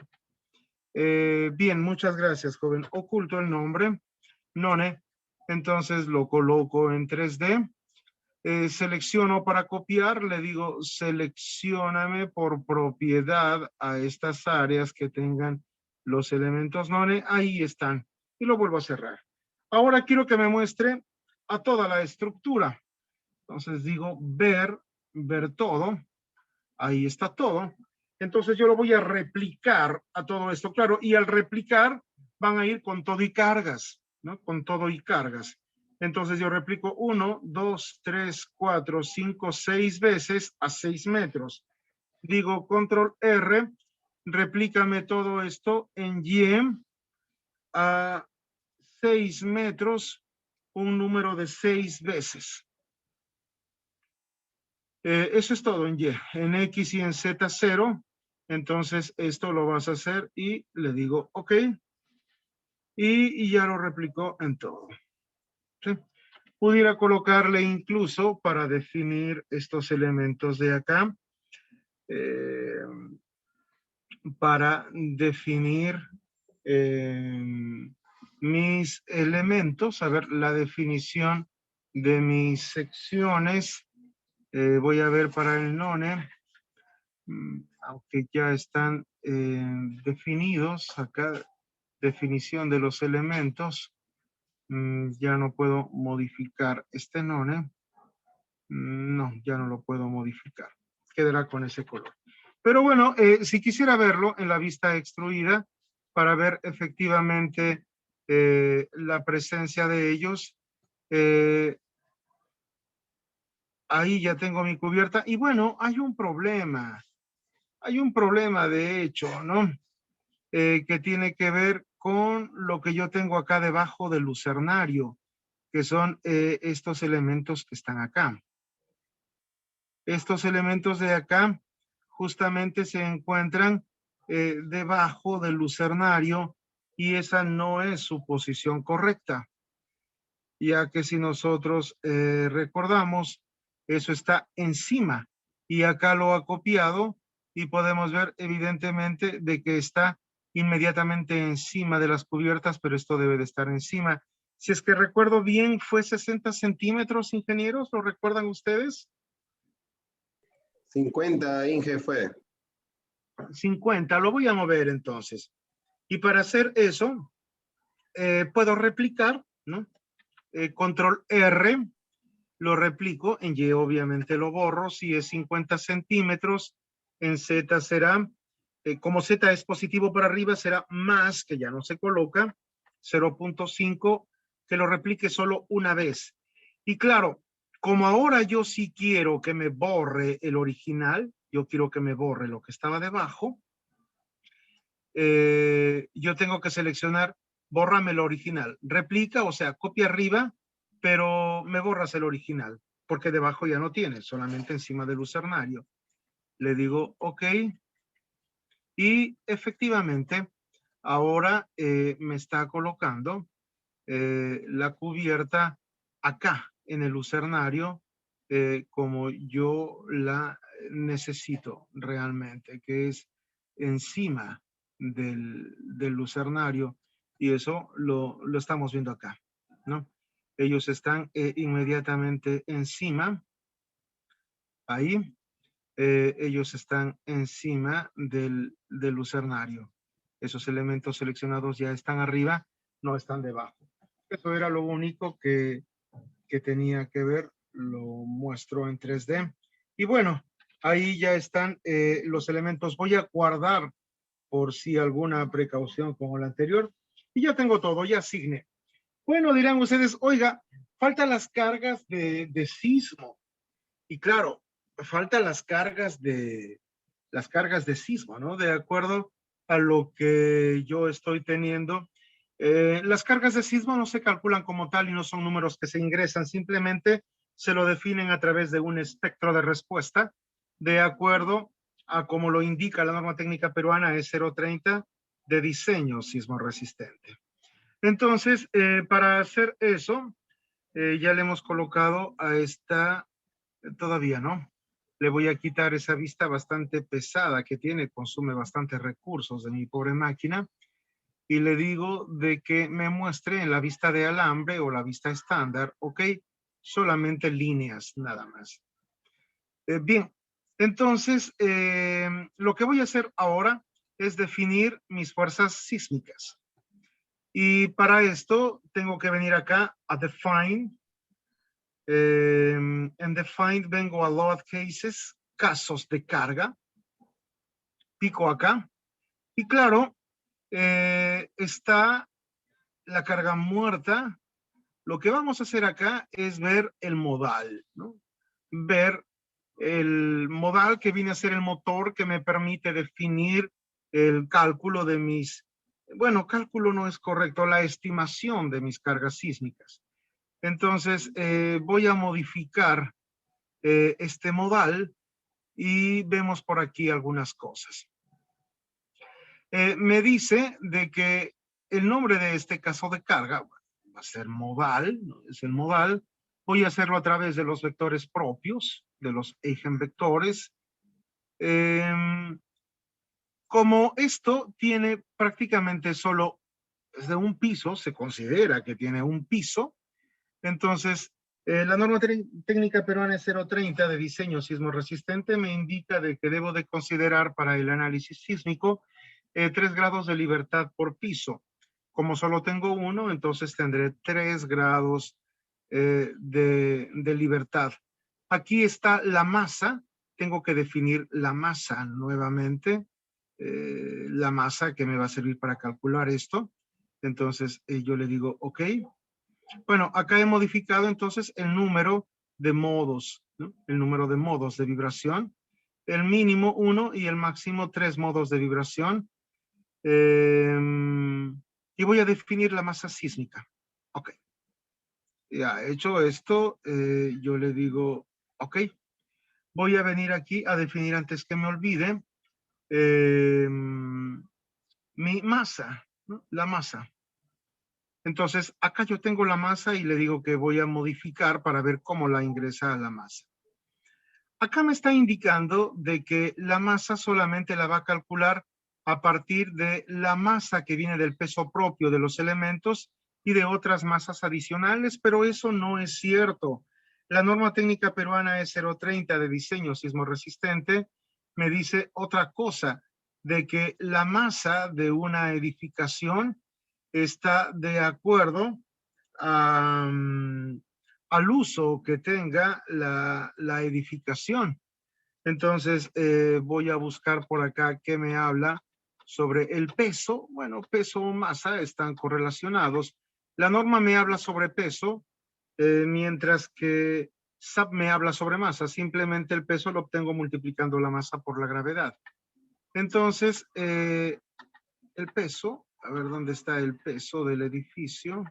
Bien, muchas gracias, joven. Oculto el nombre, none. Entonces lo coloco en 3D. Selecciono para copiar, le digo, seleccióname por propiedad a estas áreas que tengan los elementos none. Ahí están. Y lo vuelvo a cerrar. Ahora quiero que me muestre a toda la estructura. Entonces digo, ver todo. Ahí está todo. Entonces yo lo voy a replicar a todo esto, claro. Y al replicar van a ir con todo y cargas, ¿no? Con todo y cargas. Entonces yo replico 1, 2, 3, 4, 5, 6 veces a 6 metros. Digo control R, replícame todo esto en Y a 6 metros, un número de 6 veces. Eso es todo en Y. En X y en Z 0. Entonces esto lo vas a hacer y le digo OK. Y ya lo replicó en todo. ¿Sí? Pudiera colocarle incluso para definir estos elementos de acá. Para definir mis elementos. A ver, la definición de mis secciones. Voy a ver para el none. Aunque ya están definidos acá, definición de los elementos, ya no puedo modificar este none. No, ya no lo puedo modificar. Quedará con ese color. Pero bueno, si quisiera verlo en la vista extruida, para ver efectivamente la presencia de ellos, ahí ya tengo mi cubierta. Y bueno, hay un problema. Hay un problema de hecho, ¿no? Que tiene que ver con lo que yo tengo acá debajo del lucernario, que son estos elementos que están acá. Estos elementos de acá justamente se encuentran debajo del lucernario y esa no es su posición correcta, ya que si nosotros recordamos, eso está encima y acá lo ha copiado y podemos ver evidentemente de que está inmediatamente encima de las cubiertas, pero esto debe de estar encima. Si es que recuerdo bien, fue 60 centímetros, ingenieros, ¿lo recuerdan ustedes? 50, Inge, fue. 50, lo voy a mover entonces. Y para hacer eso, puedo replicar, ¿no? Control R, lo replico, en Y obviamente lo borro, si es 50 centímetros, en Z será, como Z es positivo para arriba, será más, que ya no se coloca, 0.5, que lo replique solo una vez. Y claro, como ahora yo sí quiero que me borre el original, yo quiero que me borre lo que estaba debajo, yo tengo que seleccionar, bórrame el original. Replica, o sea, copia arriba, pero me borras el original, porque debajo ya no tiene, solamente encima del lucernario. Le digo OK. Y efectivamente, ahora me está colocando la cubierta acá en el lucernario como yo la necesito realmente, que es encima del lucernario, y eso lo estamos viendo acá, ¿no? Ellos están inmediatamente encima, ahí, ellos están encima del lucernario. Esos elementos seleccionados ya están arriba, no están debajo. Eso era lo único que tenía que ver, lo muestro en 3D. Y bueno, ahí ya están los elementos. Voy a guardar por si alguna precaución como la anterior. Y ya tengo todo, ya asigné. Bueno, dirán ustedes, oiga, faltan las cargas de sismo. Y claro, faltan las cargas de sismo, ¿no? De acuerdo a lo que yo estoy teniendo. Las cargas de sismo no se calculan como tal y no son números que se ingresan, simplemente se lo definen a través de un espectro de respuesta, de acuerdo a como lo indica la norma técnica peruana E030 de diseño sismo resistente. Entonces, para hacer eso, ya le hemos colocado a esta, todavía no, le voy a quitar esa vista bastante pesada que tiene, consume bastantes recursos de mi pobre máquina, y le digo de que me muestre en la vista de alambre o la vista estándar, ok, solamente líneas nada más. Bien, entonces lo que voy a hacer ahora es definir mis fuerzas sísmicas. Y para esto tengo que venir acá a Define. En Define vengo a Load Cases, casos de carga. Pico acá. Y claro, está la carga muerta. Lo que vamos a hacer acá es ver el modal, ¿no? Ver el modal que viene a ser el motor que me permite definir el cálculo de mis, bueno, cálculo no es correcto, la estimación de mis cargas sísmicas. Entonces, voy a modificar este modal y vemos por aquí algunas cosas. Me dice de que el nombre de este caso de carga va a ser modal, ¿no? Es el modal. Voy a hacerlo a través de los vectores propios, de los eigenvectores. Como esto tiene prácticamente solo desde un piso, se considera que tiene un piso, entonces la norma técnica peruana 030 de diseño sismo resistente me indica de que debo de considerar para el análisis sísmico 3 grados de libertad por piso. Como solo tengo uno, entonces tendré 3 grados de libertad. Aquí está la masa. Tengo que definir la masa nuevamente. La masa que me va a servir para calcular esto. Entonces yo le digo, ok. Bueno, acá he modificado entonces el número de modos, ¿no? El número de modos de vibración. El mínimo 1 y el máximo 3 modos de vibración. Y voy a definir la masa sísmica. Ok. Ya hecho esto, yo le digo, ok. Voy a venir aquí a definir antes que me olvide mi masa, ¿no? La masa. Entonces, acá yo tengo la masa y le digo que voy a modificar para ver cómo la ingresa a la masa. Acá me está indicando de que la masa solamente la va a calcular a partir de la masa que viene del peso propio de los elementos y de otras masas adicionales, pero eso no es cierto. La norma técnica peruana E030 de diseño sismo resistente me dice otra cosa, de que la masa de una edificación está de acuerdo al uso que tenga la edificación. Entonces voy a buscar por acá qué me habla sobre el peso. Bueno, peso o masa están correlacionados. La norma me habla sobre peso, mientras que SAP me habla sobre masa. Simplemente el peso lo obtengo multiplicando la masa por la gravedad. Entonces, el peso, a ver dónde está el peso del edificio.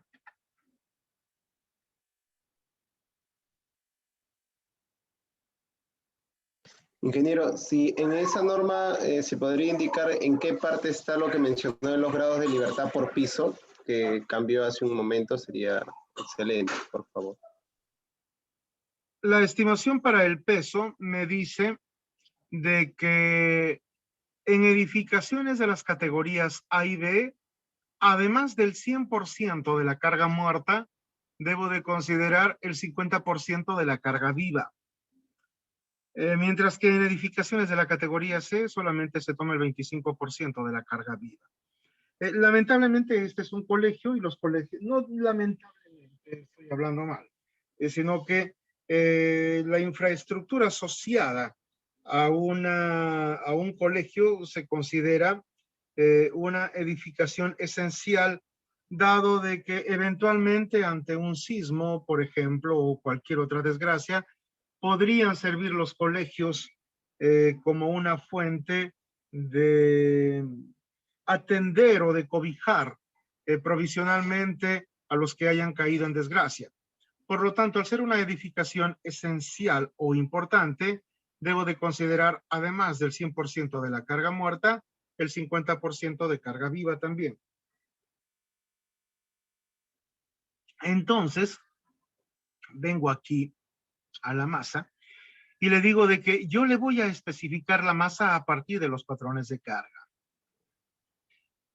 Ingeniero, si en esa norma se podría indicar en qué parte está lo que mencionó de los grados de libertad por piso, que cambió hace un momento sería excelente, por favor. La estimación para el peso me dice de que en edificaciones de las categorías A y B, además del 100% de la carga muerta, debo de considerar el 50% de la carga viva. Mientras que en edificaciones de la categoría C solamente se toma el 25% de la carga viva. Lamentablemente este es un colegio y los colegios, no lamentablemente estoy hablando mal, sino que la infraestructura asociada a un colegio se considera una edificación esencial, dado de que eventualmente ante un sismo, por ejemplo, o cualquier otra desgracia, podrían servir los colegios como una fuente de atender o de cobijar provisionalmente a los que hayan caído en desgracia. Por lo tanto, al ser una edificación esencial o importante, debo de considerar, además del 100% de la carga muerta, el 50% de carga viva también. Entonces, vengo aquí a la masa y le digo de que yo le voy a especificar la masa a partir de los patrones de carga.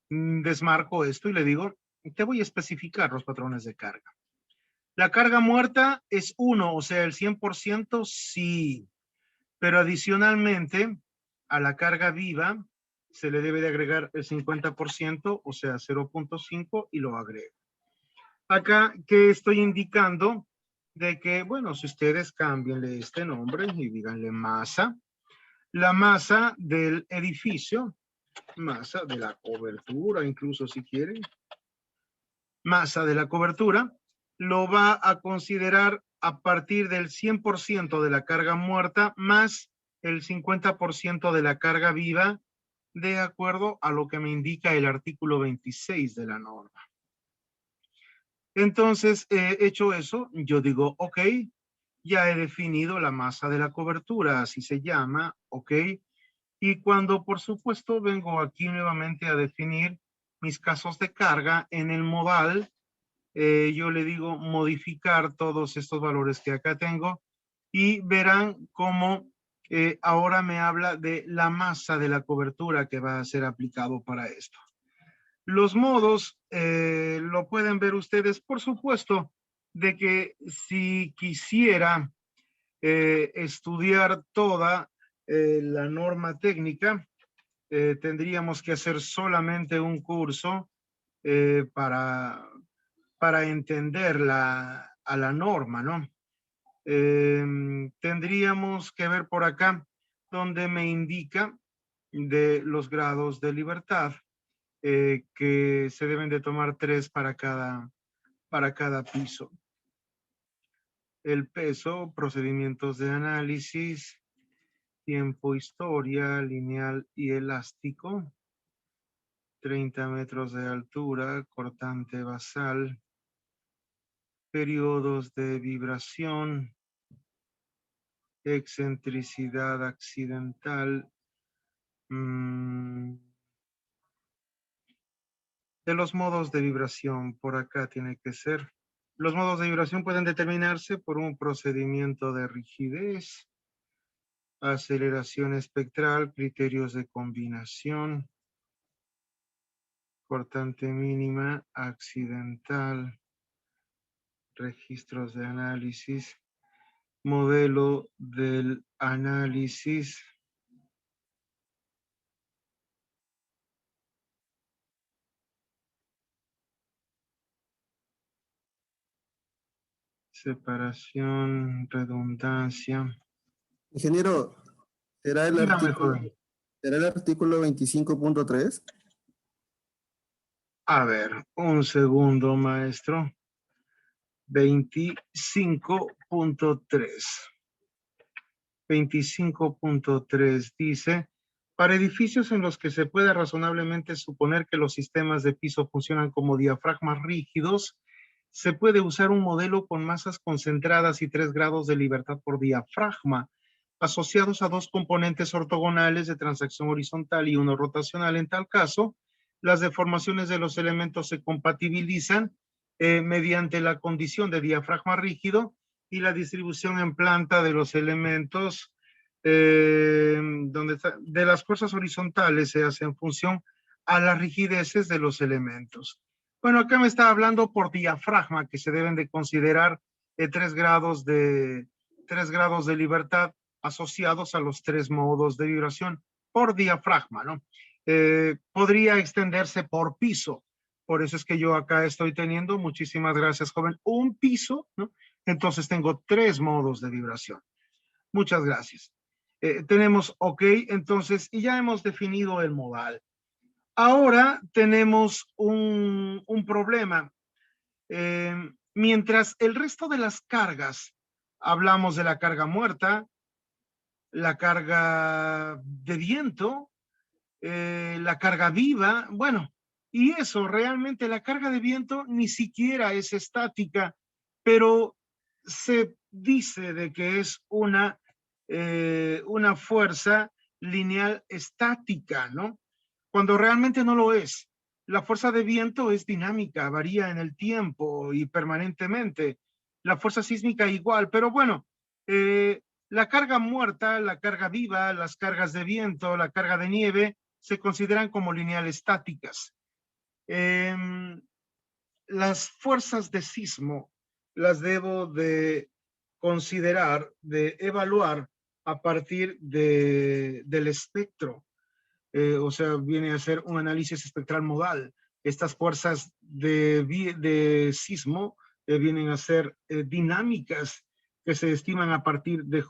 Desmarco esto y le digo, te voy a especificar los patrones de carga. La carga muerta es 1, o sea, el 100% sí, pero adicionalmente a la carga viva se le debe de agregar el 50%, o sea, 0.5 y lo agrego. Acá que estoy indicando de que, bueno, si ustedes cámbienle este nombre y díganle masa, la masa del edificio, masa de la cobertura, incluso si quieren, masa de la cobertura, lo va a considerar a partir del 100% de la carga muerta más el 50% de la carga viva, de acuerdo a lo que me indica el artículo 26 de la norma. Entonces, hecho eso, yo digo, ok, ya he definido la masa de la cobertura, así se llama, ok. Y cuando, por supuesto, vengo aquí nuevamente a definir mis casos de carga en el modal, yo le digo modificar todos estos valores que acá tengo y verán cómo ahora me habla de la masa de la cobertura que va a ser aplicado para esto. Los modos lo pueden ver ustedes, por supuesto, de que si quisiera estudiar toda la norma técnica, tendríamos que hacer solamente un curso para entender a la norma, ¿no? Tendríamos que ver por acá donde me indica de los grados de libertad, que se deben de tomar 3 para cada piso. El peso, procedimientos de análisis, tiempo, historia, lineal y elástico, 30 metros de altura, cortante basal, periodos de vibración, excentricidad accidental, de los modos de vibración, por acá tiene que ser. Los modos de vibración pueden determinarse por un procedimiento de rigidez, aceleración espectral, criterios de combinación, cortante mínima, accidental, registros de análisis, modelo del análisis, separación, redundancia. Ingeniero, ¿será el Dígame, artículo, joven. ¿será el artículo 25.3? A ver, un segundo, maestro. 25.3. 25.3 dice, para edificios en los que se puede razonablemente suponer que los sistemas de piso funcionan como diafragmas rígidos, se puede usar un modelo con masas concentradas y 3 grados de libertad por diafragma, asociados a 2 componentes ortogonales de transacción horizontal y uno rotacional. En tal caso, las deformaciones de los elementos se compatibilizan mediante la condición de diafragma rígido y la distribución en planta de los elementos de las fuerzas horizontales se hace en función a las rigideces de los elementos. Bueno, acá me está hablando por diafragma, que se deben de considerar 3 grados de libertad asociados a los 3 modos de vibración por diafragma, ¿no? Podría extenderse por piso. Por eso es que yo acá estoy teniendo, muchísimas gracias, joven, un piso, ¿no? Entonces tengo 3 modos de vibración. Muchas gracias. Tenemos OK, entonces, y ya hemos definido el modal. Ahora tenemos un problema. Mientras el resto de las cargas, hablamos de la carga muerta, la carga de viento, la carga viva, bueno, y eso, realmente la carga de viento ni siquiera es estática, pero se dice de que es una fuerza lineal estática, ¿no? Cuando realmente no lo es. La fuerza de viento es dinámica, varía en el tiempo y permanentemente. La fuerza sísmica igual, pero bueno, la carga muerta, la carga viva, las cargas de viento, la carga de nieve, se consideran como lineal estáticas. Las fuerzas de sismo las debo de considerar, de evaluar a partir del espectro. O sea, viene a ser un análisis espectral modal. Estas fuerzas de sismo vienen a ser dinámicas que se estiman a partir de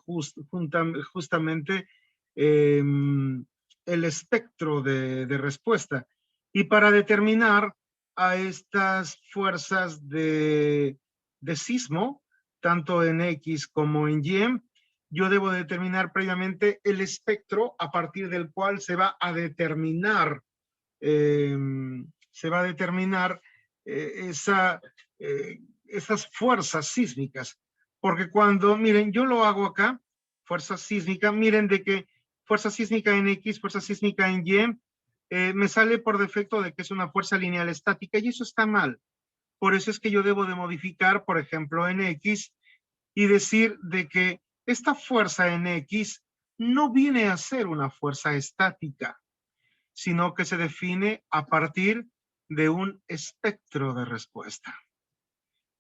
justamente el espectro de respuesta. Y para determinar a estas fuerzas de sismo, tanto en X como en Y, yo debo determinar previamente el espectro a partir del cual se va a determinar esas fuerzas sísmicas. Porque cuando, miren, yo lo hago acá, fuerza sísmica, miren de que fuerza sísmica en X, fuerza sísmica en Y, me sale por defecto de que es una fuerza lineal estática y eso está mal. Por eso es que yo debo de modificar, por ejemplo, en X y decir de que esta fuerza en X no viene a ser una fuerza estática, sino que se define a partir de un espectro de respuesta.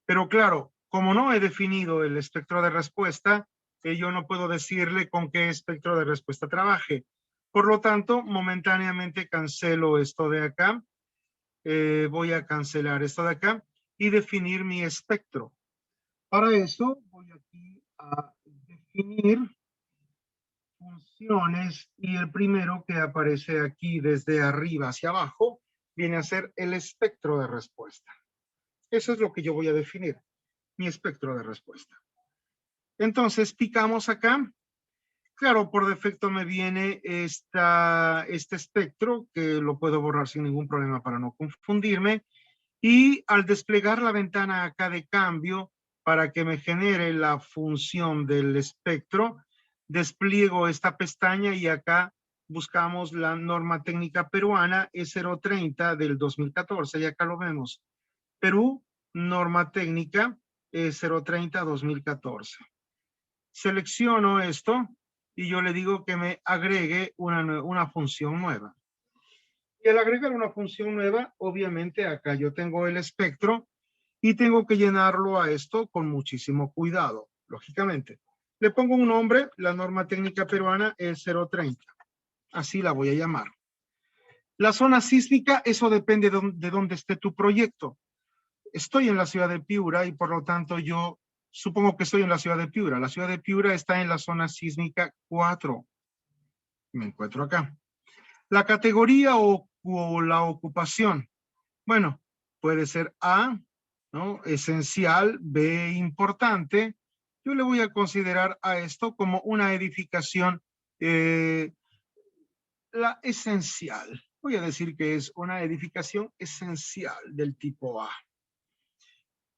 Pero claro, como no he definido el espectro de respuesta, yo no puedo decirle con qué espectro de respuesta trabaje. Por lo tanto, momentáneamente cancelo esto de acá. Voy a cancelar esto de acá y definir mi espectro. Para eso voy aquí a definir funciones y el primero que aparece aquí desde arriba hacia abajo viene a ser el espectro de respuesta. Eso es lo que yo voy a definir, mi espectro de respuesta. Entonces picamos acá. Claro, por defecto me viene este espectro que lo puedo borrar sin ningún problema para no confundirme. Y al desplegar la ventana acá de cambio para que me genere la función del espectro, despliego esta pestaña y acá buscamos la norma técnica peruana E030 del 2014 y acá lo vemos. Perú, norma técnica E030 2014. Selecciono esto y yo le digo que me agregue una función nueva. Y al agregar una función nueva, obviamente acá yo tengo el espectro y tengo que llenarlo a esto con muchísimo cuidado, lógicamente. Le pongo un nombre, la norma técnica peruana es 030. Así la voy a llamar. La zona sísmica, eso depende de dónde esté tu proyecto. Estoy en la ciudad de Piura y por lo tanto yo supongo que estoy en la ciudad de Piura. La ciudad de Piura está en la zona sísmica 4. Me encuentro acá. La categoría o la ocupación. Bueno, puede ser A, ¿no? Esencial, B, importante. Yo le voy a considerar a esto como una edificación, la esencial. Voy a decir que es una edificación esencial del tipo A.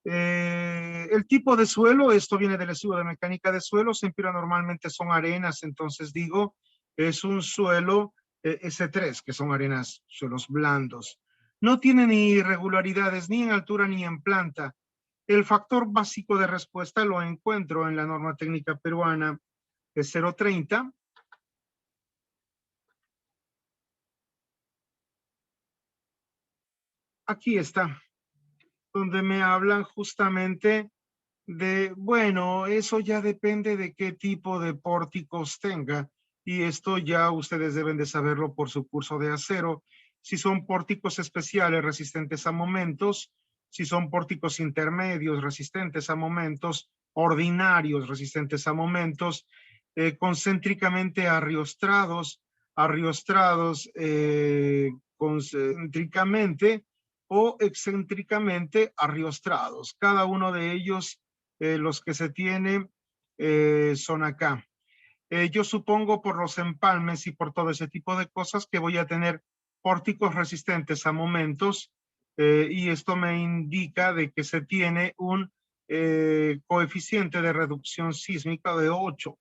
El tipo de suelo, esto viene del estudio de mecánica de suelos, en Piura normalmente son arenas, entonces digo, es un suelo S3, que son arenas, suelos blandos. No tiene ni irregularidades ni en altura ni en planta. El factor básico de respuesta lo encuentro en la norma técnica peruana de 030. Aquí está, donde me hablan justamente de, bueno, eso ya depende de qué tipo de pórticos tenga, y esto ya ustedes deben de saberlo por su curso de acero, si son pórticos especiales resistentes a momentos, si son pórticos intermedios resistentes a momentos, ordinarios resistentes a momentos, concéntricamente arriostrados concéntricamente o excéntricamente arriostrados. Cada uno de ellos, los que se tienen, son acá. Yo supongo por los empalmes y por todo ese tipo de cosas que voy a tener pórticos resistentes a momentos, y esto me indica de que se tiene un coeficiente de reducción sísmica de 8.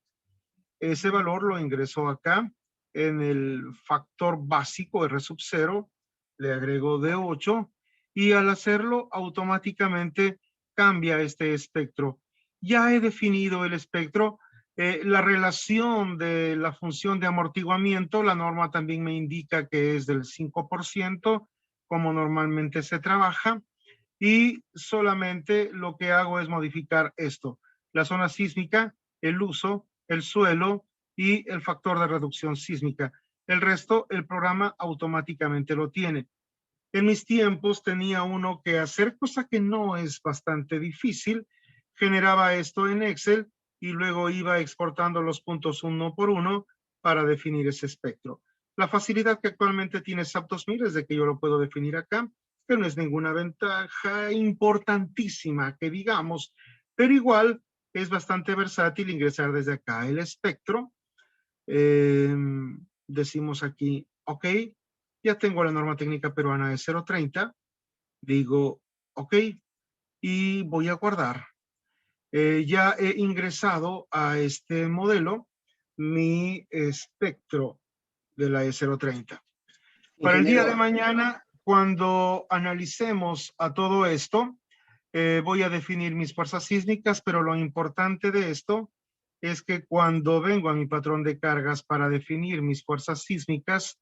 Ese valor lo ingresó acá en el factor básico R sub 0, le agrego de 8, y al hacerlo automáticamente cambia este espectro. Ya he definido el espectro. La relación de la función de amortiguamiento, la norma también me indica que es del 5%, como normalmente se trabaja, y solamente lo que hago es modificar esto: la zona sísmica, el uso, el suelo y el factor de reducción sísmica. El resto, el programa automáticamente lo tiene. En mis tiempos tenía uno que hacer, cosa que no es bastante difícil. Generaba esto en Excel y luego iba exportando los puntos uno por uno para definir ese espectro. La facilidad que actualmente tiene SAP 2000 es de que yo lo puedo definir acá, que no es ninguna ventaja importantísima que digamos, pero igual es bastante versátil ingresar desde acá el espectro. Decimos aquí, ok, ya tengo la norma técnica peruana de 030, digo, ok, y voy a guardar. Ya he ingresado a este modelo mi espectro de la E030. Para el día de mañana, cuando analicemos a todo esto, voy a definir mis fuerzas sísmicas, pero lo importante de esto es que cuando vengo a mi patrón de cargas para definir mis fuerzas sísmicas,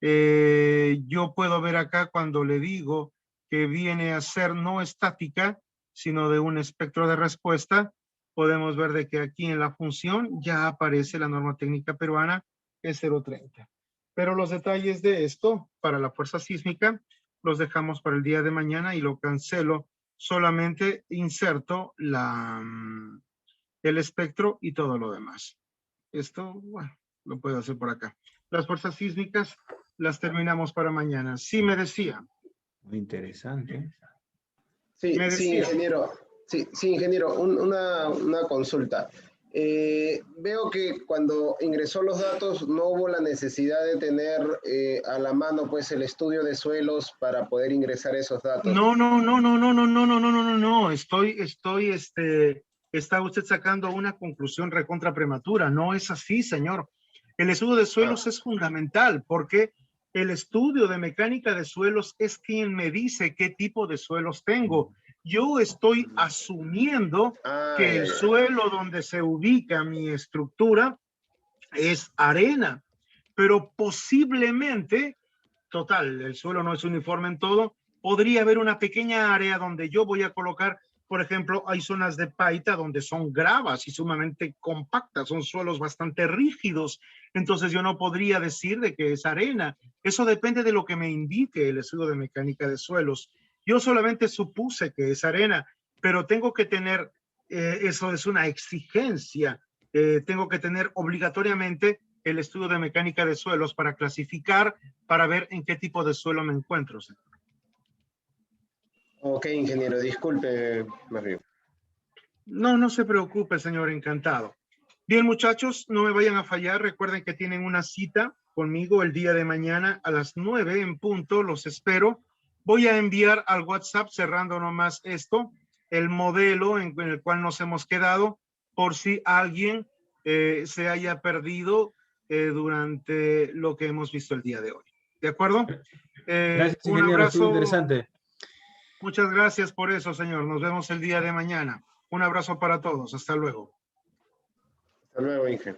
yo puedo ver acá cuando le digo que viene a ser no estática, sino de un espectro de respuesta, podemos ver de que aquí en la función ya aparece la norma técnica peruana E030. Pero los detalles de esto para la fuerza sísmica los dejamos para el día de mañana y lo cancelo. Solamente inserto el espectro y todo lo demás. Esto, bueno, lo puedo hacer por acá. Las fuerzas sísmicas las terminamos para mañana. Sí, me decía. Muy interesante. Sí, Me sí, decía. ingeniero. Sí, ingeniero, una consulta. Veo que cuando ingresó los datos no hubo la necesidad de tener a la mano pues el estudio de suelos para poder ingresar esos datos. No. Está usted sacando una conclusión recontra prematura. No es así, señor. El estudio de suelos es fundamental porque el estudio de mecánica de suelos es quien me dice qué tipo de suelos tengo. Yo estoy asumiendo que el suelo donde se ubica mi estructura es arena, pero posiblemente, total, el suelo no es uniforme en todo, podría haber una pequeña área donde yo voy a colocar, por ejemplo, hay zonas de paita donde son gravas y sumamente compactas, son suelos bastante rígidos, entonces yo no podría decir de que es arena. Eso depende de lo que me indique el estudio de mecánica de suelos. Yo solamente supuse que es arena, pero tengo que tener, eso es una exigencia, tengo que tener obligatoriamente el estudio de mecánica de suelos para clasificar, para ver en qué tipo de suelo me encuentro. Ok, ingeniero, disculpe, Mario. No se preocupe, señor, encantado. Bien, muchachos, no me vayan a fallar. Recuerden que tienen una cita conmigo el día de mañana a las 9 en punto. Los espero. Voy a enviar al WhatsApp, cerrando nomás esto, el modelo en el cual nos hemos quedado, por si alguien se haya perdido durante lo que hemos visto el día de hoy. ¿De acuerdo? Gracias, Un ingeniero, estuvo abrazo. interesante. Muchas gracias por eso, señor. Nos vemos el día de mañana. Un abrazo para todos. Hasta luego. Hasta luego, Inge.